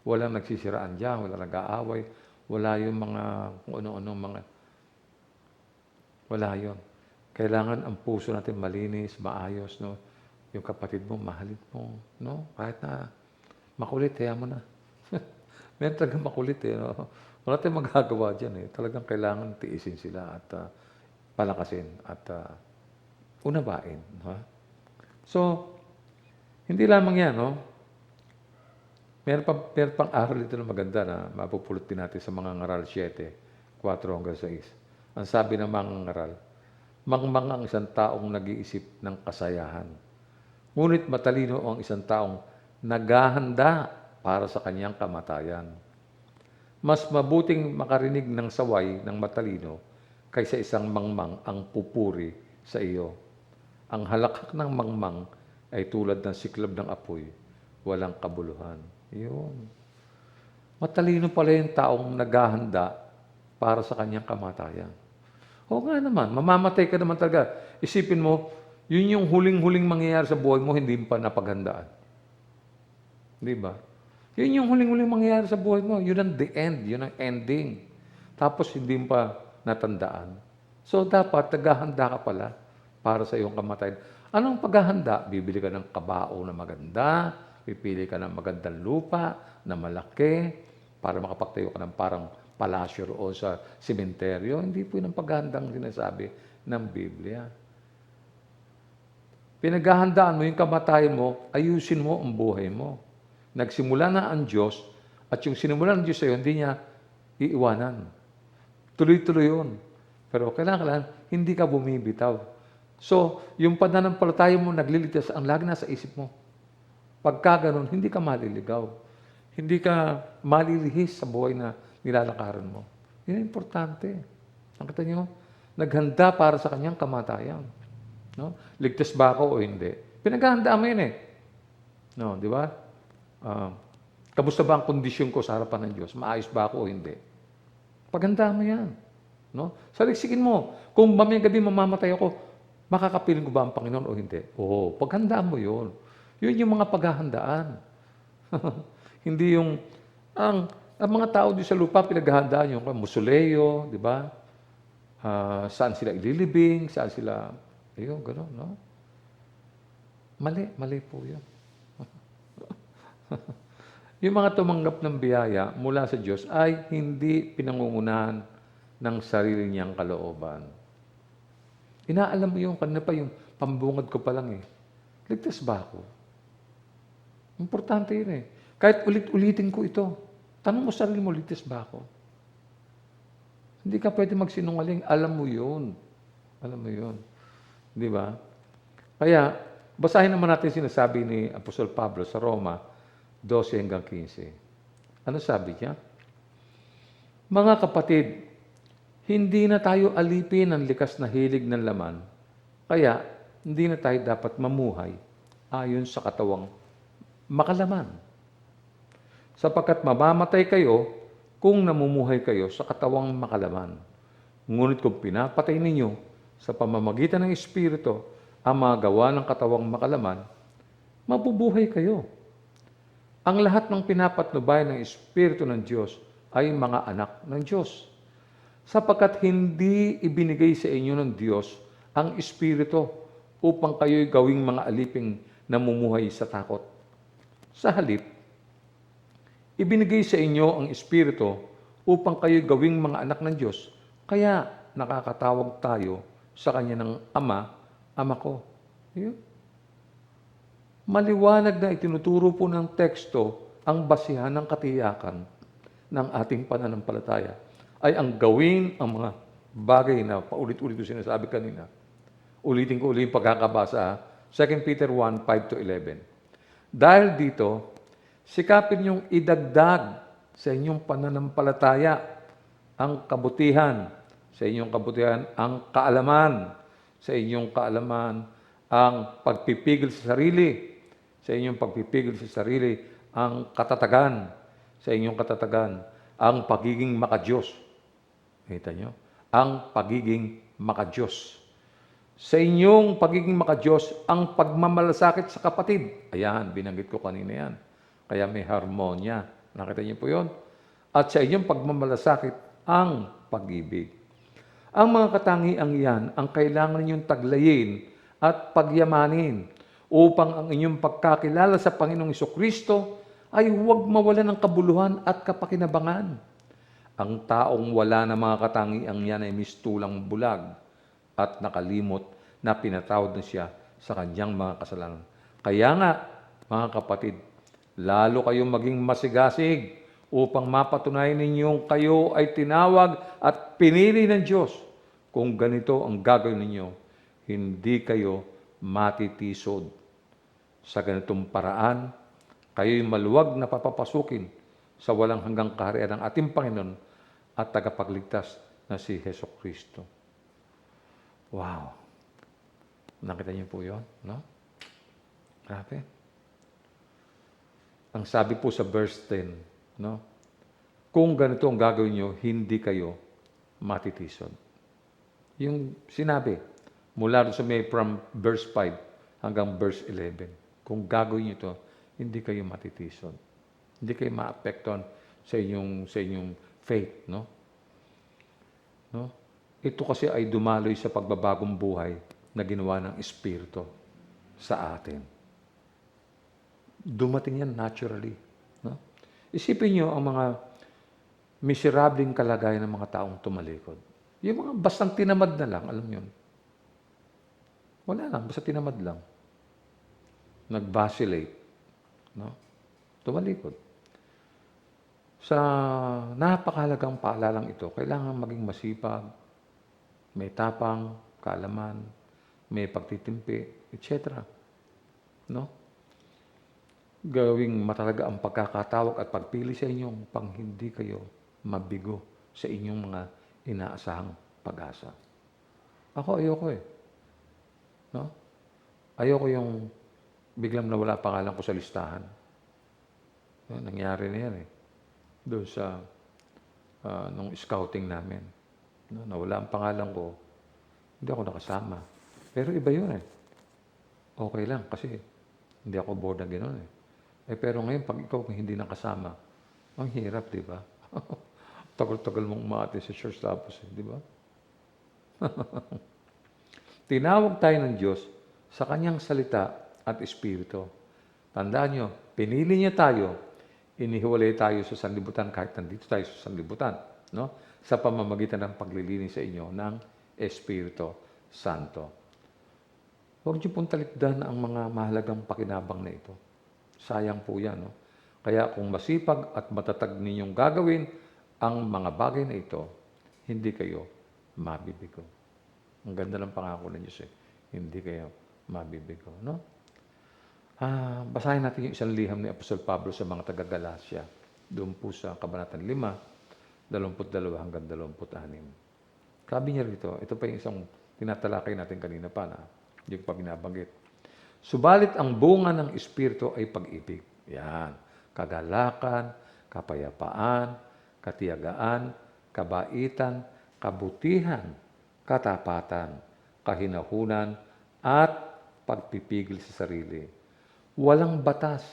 Walang nagsisiraan dyan, walang nag-aaway, wala yung mga kung ano-ano mga... Wala yun. Kailangan ang puso natin malinis, maayos, no? Yung kapatid mo, mahalin mo, no? Kahit na makulit, kaya mo na. Meron talagang makulit eh, no? Wala tayong magagawa dyan eh. Talagang kailangan tiisin sila at palakasin at unawain. Ha? So, Hindi lamang yan, no? Meron pang aral dito na maganda na mapupulot din natin sa mga ngaral 7, 4 hanggang 6. Ang sabi ng mga ngaral, mangmang ang isang taong nag-iisip ng kasayahan. Ngunit matalino ang isang taong naghahanda para sa kanyang kamatayan. Mas mabuting makarinig ng saway ng matalino kaysa isang mangmang ang pupuri sa iyo. Ang halakhak ng mangmang ay tulad ng siklab ng apoy, walang kabuluhan. Yun. Matalino pala yung taong naghahanda para sa kanyang kamatayan. Oo nga naman, mamamatay ka naman talaga. Isipin mo, yun yung huling-huling mangyayari sa buhay mo, hindi pa napaghandaan. Di ba? Yun yung huling-huling mangyayari sa buhay mo. Yun ang the end, yun ang ending. Tapos hindi mo pa natandaan. So dapat naghahanda ka pala para sa iyong kamatayan. Anong paghahanda? Bibili ka ng kabao na maganda, pipili ka ng magandang lupa na malaki para makapagtayo ka ng parang palasyo o sa sementeryo. Hindi po yun ang paghahandang sinasabi ng Biblia. Pinaghahandaan mo yung kamatayan mo, ayusin mo ang buhay mo. Nagsimula na ang Diyos at yung sinimula ng Diyos sa iyo, hindi niya iiwanan. Tuloy-tuloy yun. Pero kailangan hindi ka bumibitaw. So, yung pananampalataya mo naglilitas, ang lagi nasa isip mo. Pagka ganun, hindi ka maliligaw. Hindi ka malilihis sa buhay na nilalakaran mo. Yun ang importante. Nakita niyo? Naghanda para sa kanyang kamatayan. No? Ligtas ba ako o hindi? Pinaghahandaan mo yun eh. No, di ba? Kamusta ba ang kondisyon ko sa harapan ng Diyos? Maayos ba ako o hindi? Paghandaan mo yan. No? Saliksikin mo. Kung mamayang gabi mamamatay ako, makakapiling ko ba ang Panginoon o hindi? Oo, paghandaan mo yun. Yun yung mga paghahandaan. Hindi yung, ang mga tao di sa lupa, pinaghahandaan yung musuleo, di ba? Saan sila ililibing, saan sila, ayun, gano'n, no? Mali po yun. Yung mga tumanggap ng biyaya mula sa Diyos ay hindi pinangungunahan ng sarili niyang kalooban. Inaalam mo yung kanina pa yung pambungad ko pa lang eh. Ligtas ba ako? Importante yun eh. Kahit ulit-ulitin ko ito, tanong mo sarili mo, ligtas ba ako? Hindi ka pwede magsinungaling. Alam mo yun. Alam mo yun. Di ba? Kaya, basahin naman natin sinasabi ni Apostol Pablo sa Roma 12 hanggang 15. Ano sabi niya? Mga kapatid, hindi na tayo alipin ng likas na hilig ng laman, kaya hindi na tayo dapat mamuhay ayon sa katawang makalaman. Sapagkat mamamatay kayo kung namumuhay kayo sa katawang makalaman. Ngunit kung pinapatay ninyo sa pamamagitan ng Espiritu ang mga gawa ng katawang makalaman, mabubuhay kayo. Ang lahat ng pinapatnubay ng Espiritu ng Diyos ay mga anak ng Diyos. Sapagkat hindi ibinigay sa inyo ng Diyos ang Espiritu upang kayo'y gawing mga aliping namumuhay sa takot. Sa halip, ibinigay sa inyo ang Espiritu upang kayo'y gawing mga anak ng Diyos. Kaya nakakatawag tayo sa Kanya ng Ama, Ama ko. Yun. Maliwanag na itinuturo po ng teksto ang basihan ng katiyakan ng ating pananampalataya ay ang gawin ang mga bagay na paulit-ulit ko sinasabi kanina. Ulitin ko ulit yung pagkakabasa, 2 Peter 1, 5-11. Dahil dito, sikapin niyong idagdag sa inyong pananampalataya ang kabutihan, sa inyong kabutihan ang kaalaman, sa inyong kaalaman ang pagpipigil sa sarili, sa inyong pagpipigil sa sarili ang katatagan, sa inyong katatagan ang pagiging makadiyos. Kita nyo? Ang pagiging makadiyos. Sa inyong pagiging makadiyos, ang pagmamalasakit sa kapatid. Ayan, binanggit ko kanina yan. Kaya may harmonya. Nakita niyo po yun? At sa inyong pagmamalasakit, ang pag-ibig. Ang mga katangiang yan, ang kailangan ninyong taglayin at pagyamanin upang ang inyong pagkakilala sa Panginoong Jesucristo ay huwag mawalan ng kabuluhan at kapakinabangan. Ang taong wala na mga katangiang yan ay mistulang bulag at nakalimot na pinatawad na siya sa kanyang mga kasalanan. Kaya nga, Mga kapatid, lalo kayong maging masigasig upang mapatunayan ninyong kayo ay tinawag at pinili ng Diyos. Kung ganito ang gagawin ninyo, hindi kayo matitisod. Sa ganitong paraan, kayo'y maluwag na papapasukin sa walang hanggang kaharian ng ating Panginoon at tagapagligtas na si Hesus Kristo. Wow! Nakita niyo po yun, no? Grabe. Ang sabi po sa verse 10, no? Kung ganito ang gagawin niyo, hindi kayo matitisod. Yung sinabi, mula sa may from verse 5 hanggang verse 11. Kung gagawin niyo ito, hindi kayo matitisod. Hindi kayo maapektuhan sa inyong faith, no? No? Ito kasi ay dumaloy sa pagbabagong buhay na ginawa ng Espiritu sa atin. Dumating yan naturally, no? Isipin niyo ang mga miserableng kalagayan ng mga taong tumalikod. Yung mga bastang tinamad na lang, alam yun. Wala lang, basta tinamad lang. Nag-vacillate, no? Tumalikod. Sa napakahalagang paalalang ito, kailangan maging masipag, may tapang, kaalaman, may pagtitimpi, etc. No? Gawing matalaga ang pagkakatawag at pagpili sa inyong pang hindi kayo mabigo sa inyong mga inaasahang pag-asa. Ako ayoko eh. No? Ayoko yung biglang nawala pangalan ko sa listahan. No? Nangyari na yan eh. Doon sa nung scouting namin. No? Nawala ang pangalan ko, hindi ako nakasama. Pero iba yun eh. Okay lang kasi hindi ako bored na gano'n eh. Pero ngayon, pag ikaw hindi nakasama, ang hirap, di ba? Tagal-tagal mong umaate sa church tapos, di ba? Tinawag tayo ng Diyos sa Kanyang salita at Espiritu. Tandaan nyo, pinili niya tayo, inihiwalay tayo sa sanlibutan kahit nandito tayo sa sanlibutan, no? Sa pamamagitan ng paglilinis sa inyo ng Espiritu Santo. Huwag niyo pong talikdan ang mga mahalagang pakinabang na ito. Sayang po yan, no? Kaya kung masipag at matatag ninyong gagawin ang mga bagay na ito, hindi kayo mabibigo. Ang ganda ng pangako ng Diyos eh. Hindi kayo mabibigo, no? Basahin natin yung isang liham ni Apostol Pablo sa mga taga-Galacia. Doon po sa Kabanatan 5, 22 hanggang 26. Sabi niya rito, ito pa yung isang tinatalakay natin kanina pa na yung pa binabanggit. Subalit ang bunga ng Espiritu ay pag-ibig. Yan. Kagalakan, kapayapaan, katiyagaan, kabaitan, kabutihan, katapatan, kahinahunan, at pagpipigil sa sarili. Walang batas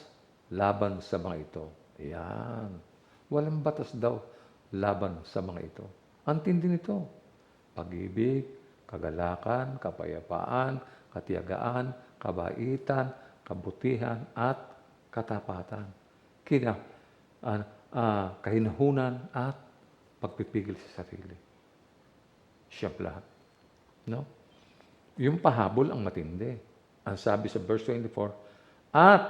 laban sa mga ito. Yan. Walang batas daw laban sa mga ito. Ang tindi nito. Pag-ibig, kagalakan, kapayapaan, katiyagaan, kabaitan, kabutihan, at katapatan. Kahinahunan at pagpipigil sa sarili. Siya lahat. No? Yung pahabol ang matindi. Ang sabi sa verse 24, at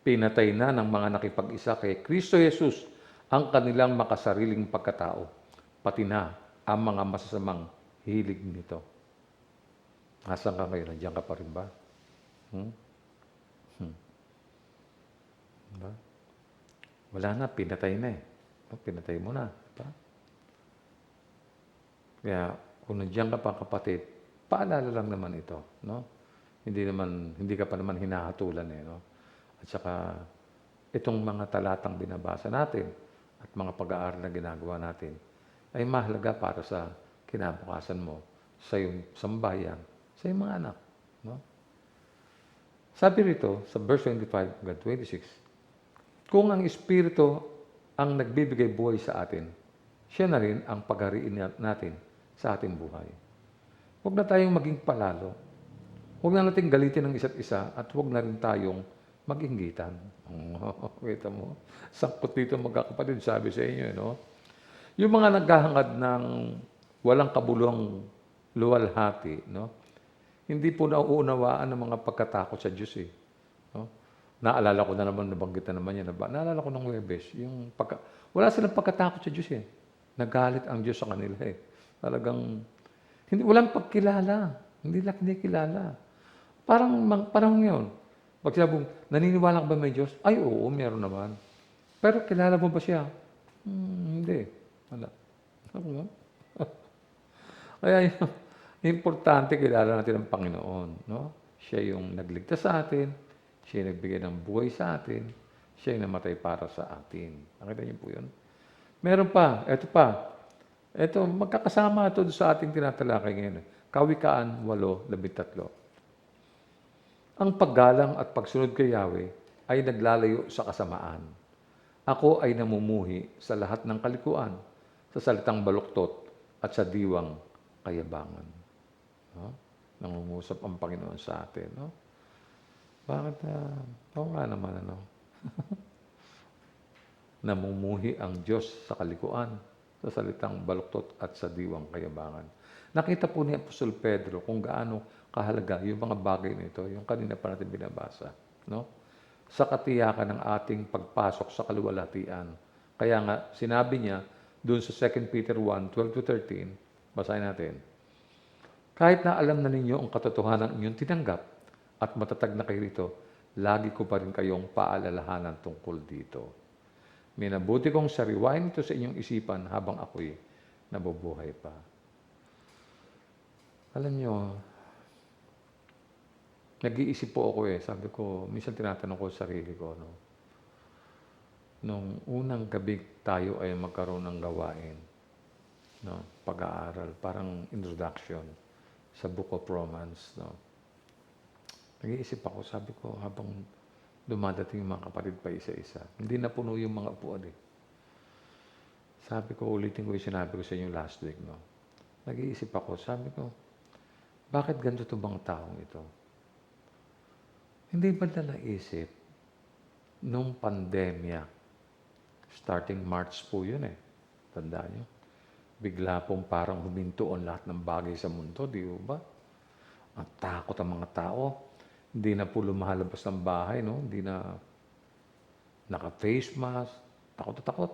pinatay na ng mga nakipag-isa kay Kristo Jesus ang kanilang makasariling pagkatao, pati na ang mga masasamang hilig nito. Nasaan ka ngayon? Nandiyan ka pa rin ba? Diba? Wala na, pinatay na eh. Pinatay mo na. Diba? Kaya, kung nandiyan ka pa kapatid, paalala lang naman ito. No? Hindi ka pa naman hinahatulan eh. No? At saka, itong mga talatang binabasa natin at mga pag-aaral na ginagawa natin ay mahalaga para sa kinabukasan mo, sa iyong sambayan, sa iyong mga anak. No? Sabi rito, sa verse 25 hanggang 26, kung ang Espiritu ang nagbibigay buhay sa atin, siya na rin ang paghariin natin sa ating buhay. Huwag na tayong maging palalo. Huwag na nating galitin ng isa't isa at huwag na rin tayong mag-inggitan. Kita mo? Sangkot dito magkakapatid, sabi sa inyo, no? Yung mga naghahangad ng walang kabuluhang luwalhati, no? Hindi po nauunawaan ng mga pagkatakot sa Diyos, eh. No? Naalala ko na naman, nabanggit na naman yan. Naalala ko ng Huwebes, wala silang pagkatakot sa Diyos eh. Nagalit ang Diyos sa kanila eh. Talagang, walang pagkilala. Hindi lang kinikilala. Parang ngayon, pag sinabong, naniniwala ka ba may Diyos? Ay, oo, meron naman. Pero kilala mo ba siya? Hindi. Wala. Ano? Kaya importante kilala natin ang Panginoon. No? Siya yung nagligtas sa atin. Siya yung nagbigay ng buhay sa atin. Siya yung namatay para sa atin. Nakita niyo po yun? Meron pa. Ito pa. Ito, magkakasama ito sa ating tinatalakay ngayon. Kawikaan 8:13. Ang paggalang at pagsunod kay Yahweh ay naglalayo sa kasamaan. Ako ay namumuhi sa lahat ng kalikuan, sa salitang baluktot at sa diwang kayabangan. No? Nangungusap ang Panginoon sa atin. No? Bakit? Oo nga naman. Namumuhi ang Diyos sa kalikuan, sa salitang baluktot at sa diwang kayabangan. Nakita po ni Apostol Pedro kung gaano kahalaga yung mga bagay nito, yung kanina pa natin binabasa. No? Sa katiyakan ng ating pagpasok sa kaluwalhatian. Kaya nga, sinabi niya, doon sa 2 Peter 1:12-13, basahin natin. Kahit na alam na ninyo ang katotohanan inyong tinanggap at matatag na kayo rito, lagi ko pa rin kayong paalalahanan tungkol dito. Minabuti kong sariwain ito sa inyong isipan habang ako'y nabubuhay pa. Alam nyo, nag-iisip po ako eh. Sabi ko, minsan tinatanong ko sa sarili ko, no? Nung unang gabi tayo ay magkaroon ng gawain, no? Pag-aaral, parang introduction sa Book of Romans, no? Nag-iisip ako, sabi ko, habang dumadating yung mga kapatid pa isa-isa, hindi na puno yung mga upuan eh. Sabi ko, ulitin ko yung sinabi ko sa inyo last week, no? Nag-iisip ako, sabi ko, bakit ganito itong mga taong ito? Hindi ba na naisip nung pandemya, starting March po yun eh, tandaan nyo, bigla pong parang huminto ang lahat ng bagay sa mundo, di ba? Ang takot ang mga tao, hindi na po lumahalabas ng bahay, no? Hindi na naka-face mask, takot na takot.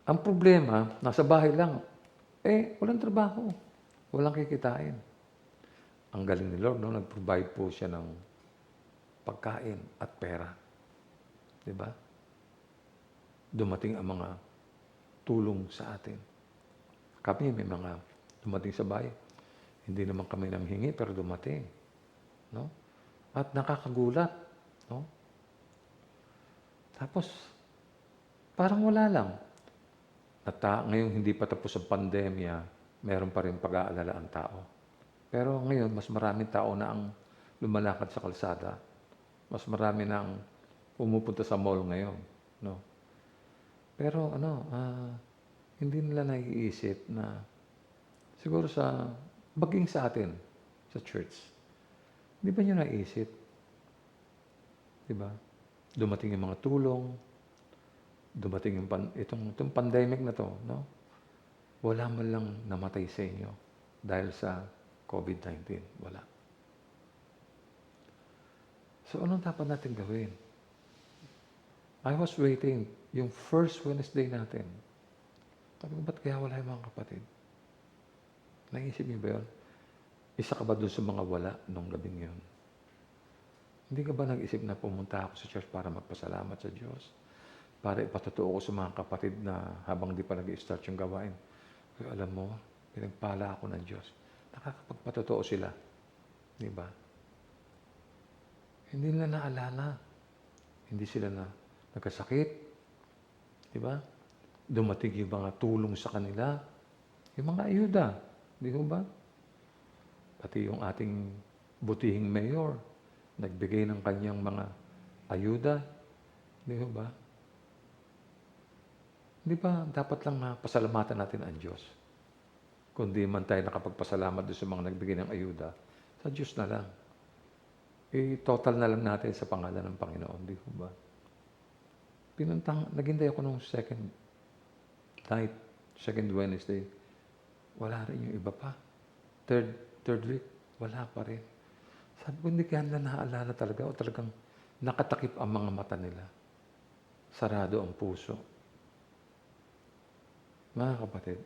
Ang problema, nasa bahay lang, walang trabaho, walang kikitain. Ang galing ni Lord, no? Nag-provide po siya ng pagkain at pera. Diba? Dumating ang mga tulong sa atin. Kami may mga dumating sa bahay. Hindi naman kami nanghingi, pero dumating. No? At nakakagulat. No? Tapos, parang wala lang. At ngayong hindi pa tapos ang pandemya, meron pa rin pag-aalala ang tao. Pero ngayon, mas maraming tao na ang lumalakad sa kalsada. Mas marami na ang pumupunta sa mall ngayon. No? Pero hindi nila naiisip na siguro baging sa atin, sa church. Di ba nyo naiisip? Di ba? Dumating yung mga tulong, dumating yung itong pandemic na to, no? Wala man lang namatay sa inyo dahil sa COVID-19. Wala. So, anong dapat natin gawin? I was waiting yung first Wednesday natin. Sabi ko, ba't kaya wala yung mga kapatid? Naisip niyo ba yun? Isa ka ba doon sa mga wala nung gabing yun? Hindi ka ba nag-isip na pumunta ako sa church para magpasalamat sa Diyos? Para ipatotoo ko sa mga kapatid na habang di pa nag-i-start yung gawain. Kaya alam mo, pinagpala ako ng Diyos. Nakakapagpatotoo sila. Di ba? Hindi nila naalala. Hindi sila nagkasakit. Di ba? Dumating yung mga tulong sa kanila. Yung mga ayuda. Di ba? Pati yung ating butihing mayor, nagbigay ng kanyang mga ayuda. Di ba? Di ba dapat lang na pasalamatan natin ang Diyos? Kung di man tayo nakapagpasalamat doon sa mga nagbigay ng ayuda, sa Diyos na lang. Total na lang natin sa pangalan ng Panginoon. Di ba? Naghintay ako nung second Wednesday. Wala rin yung iba pa. Third week, wala pa rin. Sabi ko, hindi kaya nila naaalala talaga o talagang nakatakip ang mga mata nila. Sarado ang puso. Mga kapatid,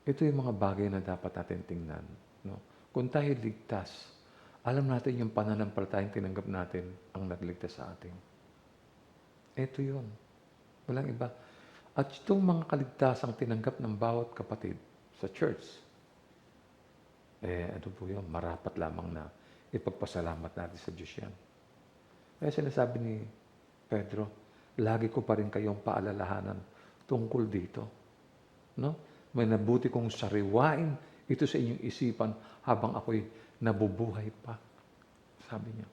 ito yung mga bagay na dapat natin tingnan. No? Kung tayo ligtas, alam natin yung pananampalatayang tinanggap natin ang nagligtas sa atin. Ito yun. Walang iba. At itong mga kaligtasang tinanggap ng bawat kapatid sa church, ano po yun, marapat lamang na ipagpasalamat natin sa Diyos yan. Kaya sinasabi ni Pedro, lagi ko pa rin kayong paalalahanan tungkol dito. No? May nabuti kong sariwain ito sa inyong isipan habang ako'y nabubuhay pa. Sabi niya.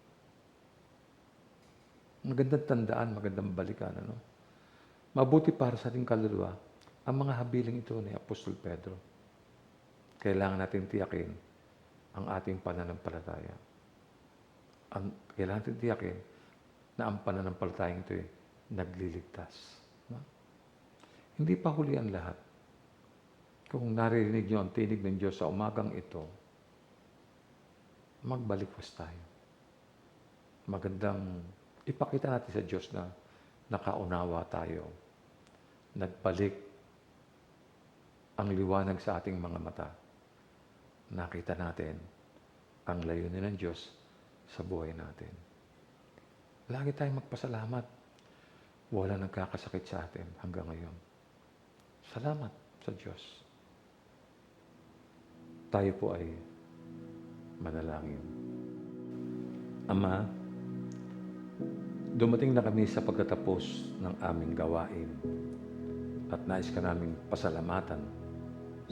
Magandang tandaan, magandang balikan. Ano? Mabuti para sa ating kaluluwa ang mga habiling ito ni Apostol Pedro. Kailangan natin tiyakin ang ating pananampalataya. Kailangan natin tiyakin na ang pananampalatayang ito ay nagliligtas. No? Hindi pa huli ang lahat. Kung naririnig nyo ang tinig ng Diyos sa umagang ito, magbalikwas tayo. Magandang ipakita natin sa Diyos na nakaunawa tayo. Nagbalik ang liwanag sa ating mga mata. Nakita natin ang layunin ng Diyos sa buhay natin. Lagi tayong magpasalamat. Wala nagkakasakit sa atin hanggang ngayon. Salamat sa Diyos. Tayo po ay manalangin. Ama, dumating na kami sa pagtatapos ng aming gawain at nais ka naming pasalamatan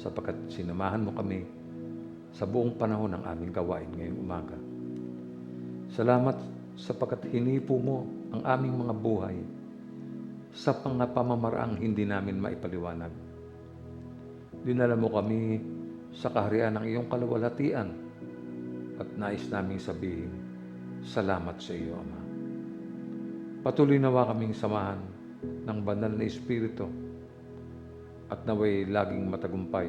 sapagkat sinamahan mo kami sa buong panahon ng aming gawain ngayong umaga. Salamat sapagkat hinipo mo ang aming mga buhay sa mga pamamaraang hindi namin maipaliwanag. Dinala mo kami sa kaharian ng iyong kaluwalhatian at nais naming sabihin, salamat sa iyo, Ama. Patuloy nawa kaming samahan ng banal na Espiritu at naway laging matagumpay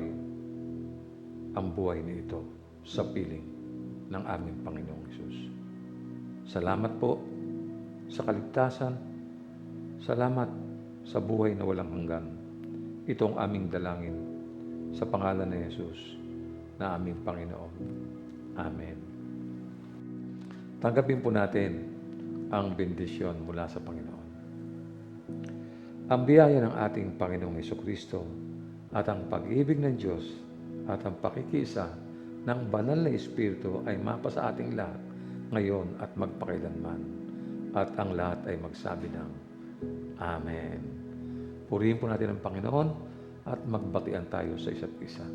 ang buhay na ito sa piling ng aming Panginoong Hesus. Salamat po sa kaligtasan. Salamat sa buhay na walang hanggan. Ito ang aming dalangin sa pangalan ni Jesus na aming Panginoon. Amen. Tanggapin po natin ang bendisyon mula sa Panginoon. Ang biyaya ng ating Panginoong Hesukristo at ang pag-ibig ng Diyos at ang pakikiisa ng banal na Espiritu ay mapa sa ating lahat ngayon at magpakailanman. At ang lahat ay magsabi ng Amen. Purihin po natin ang Panginoon at magbatian tayo sa isa't isa.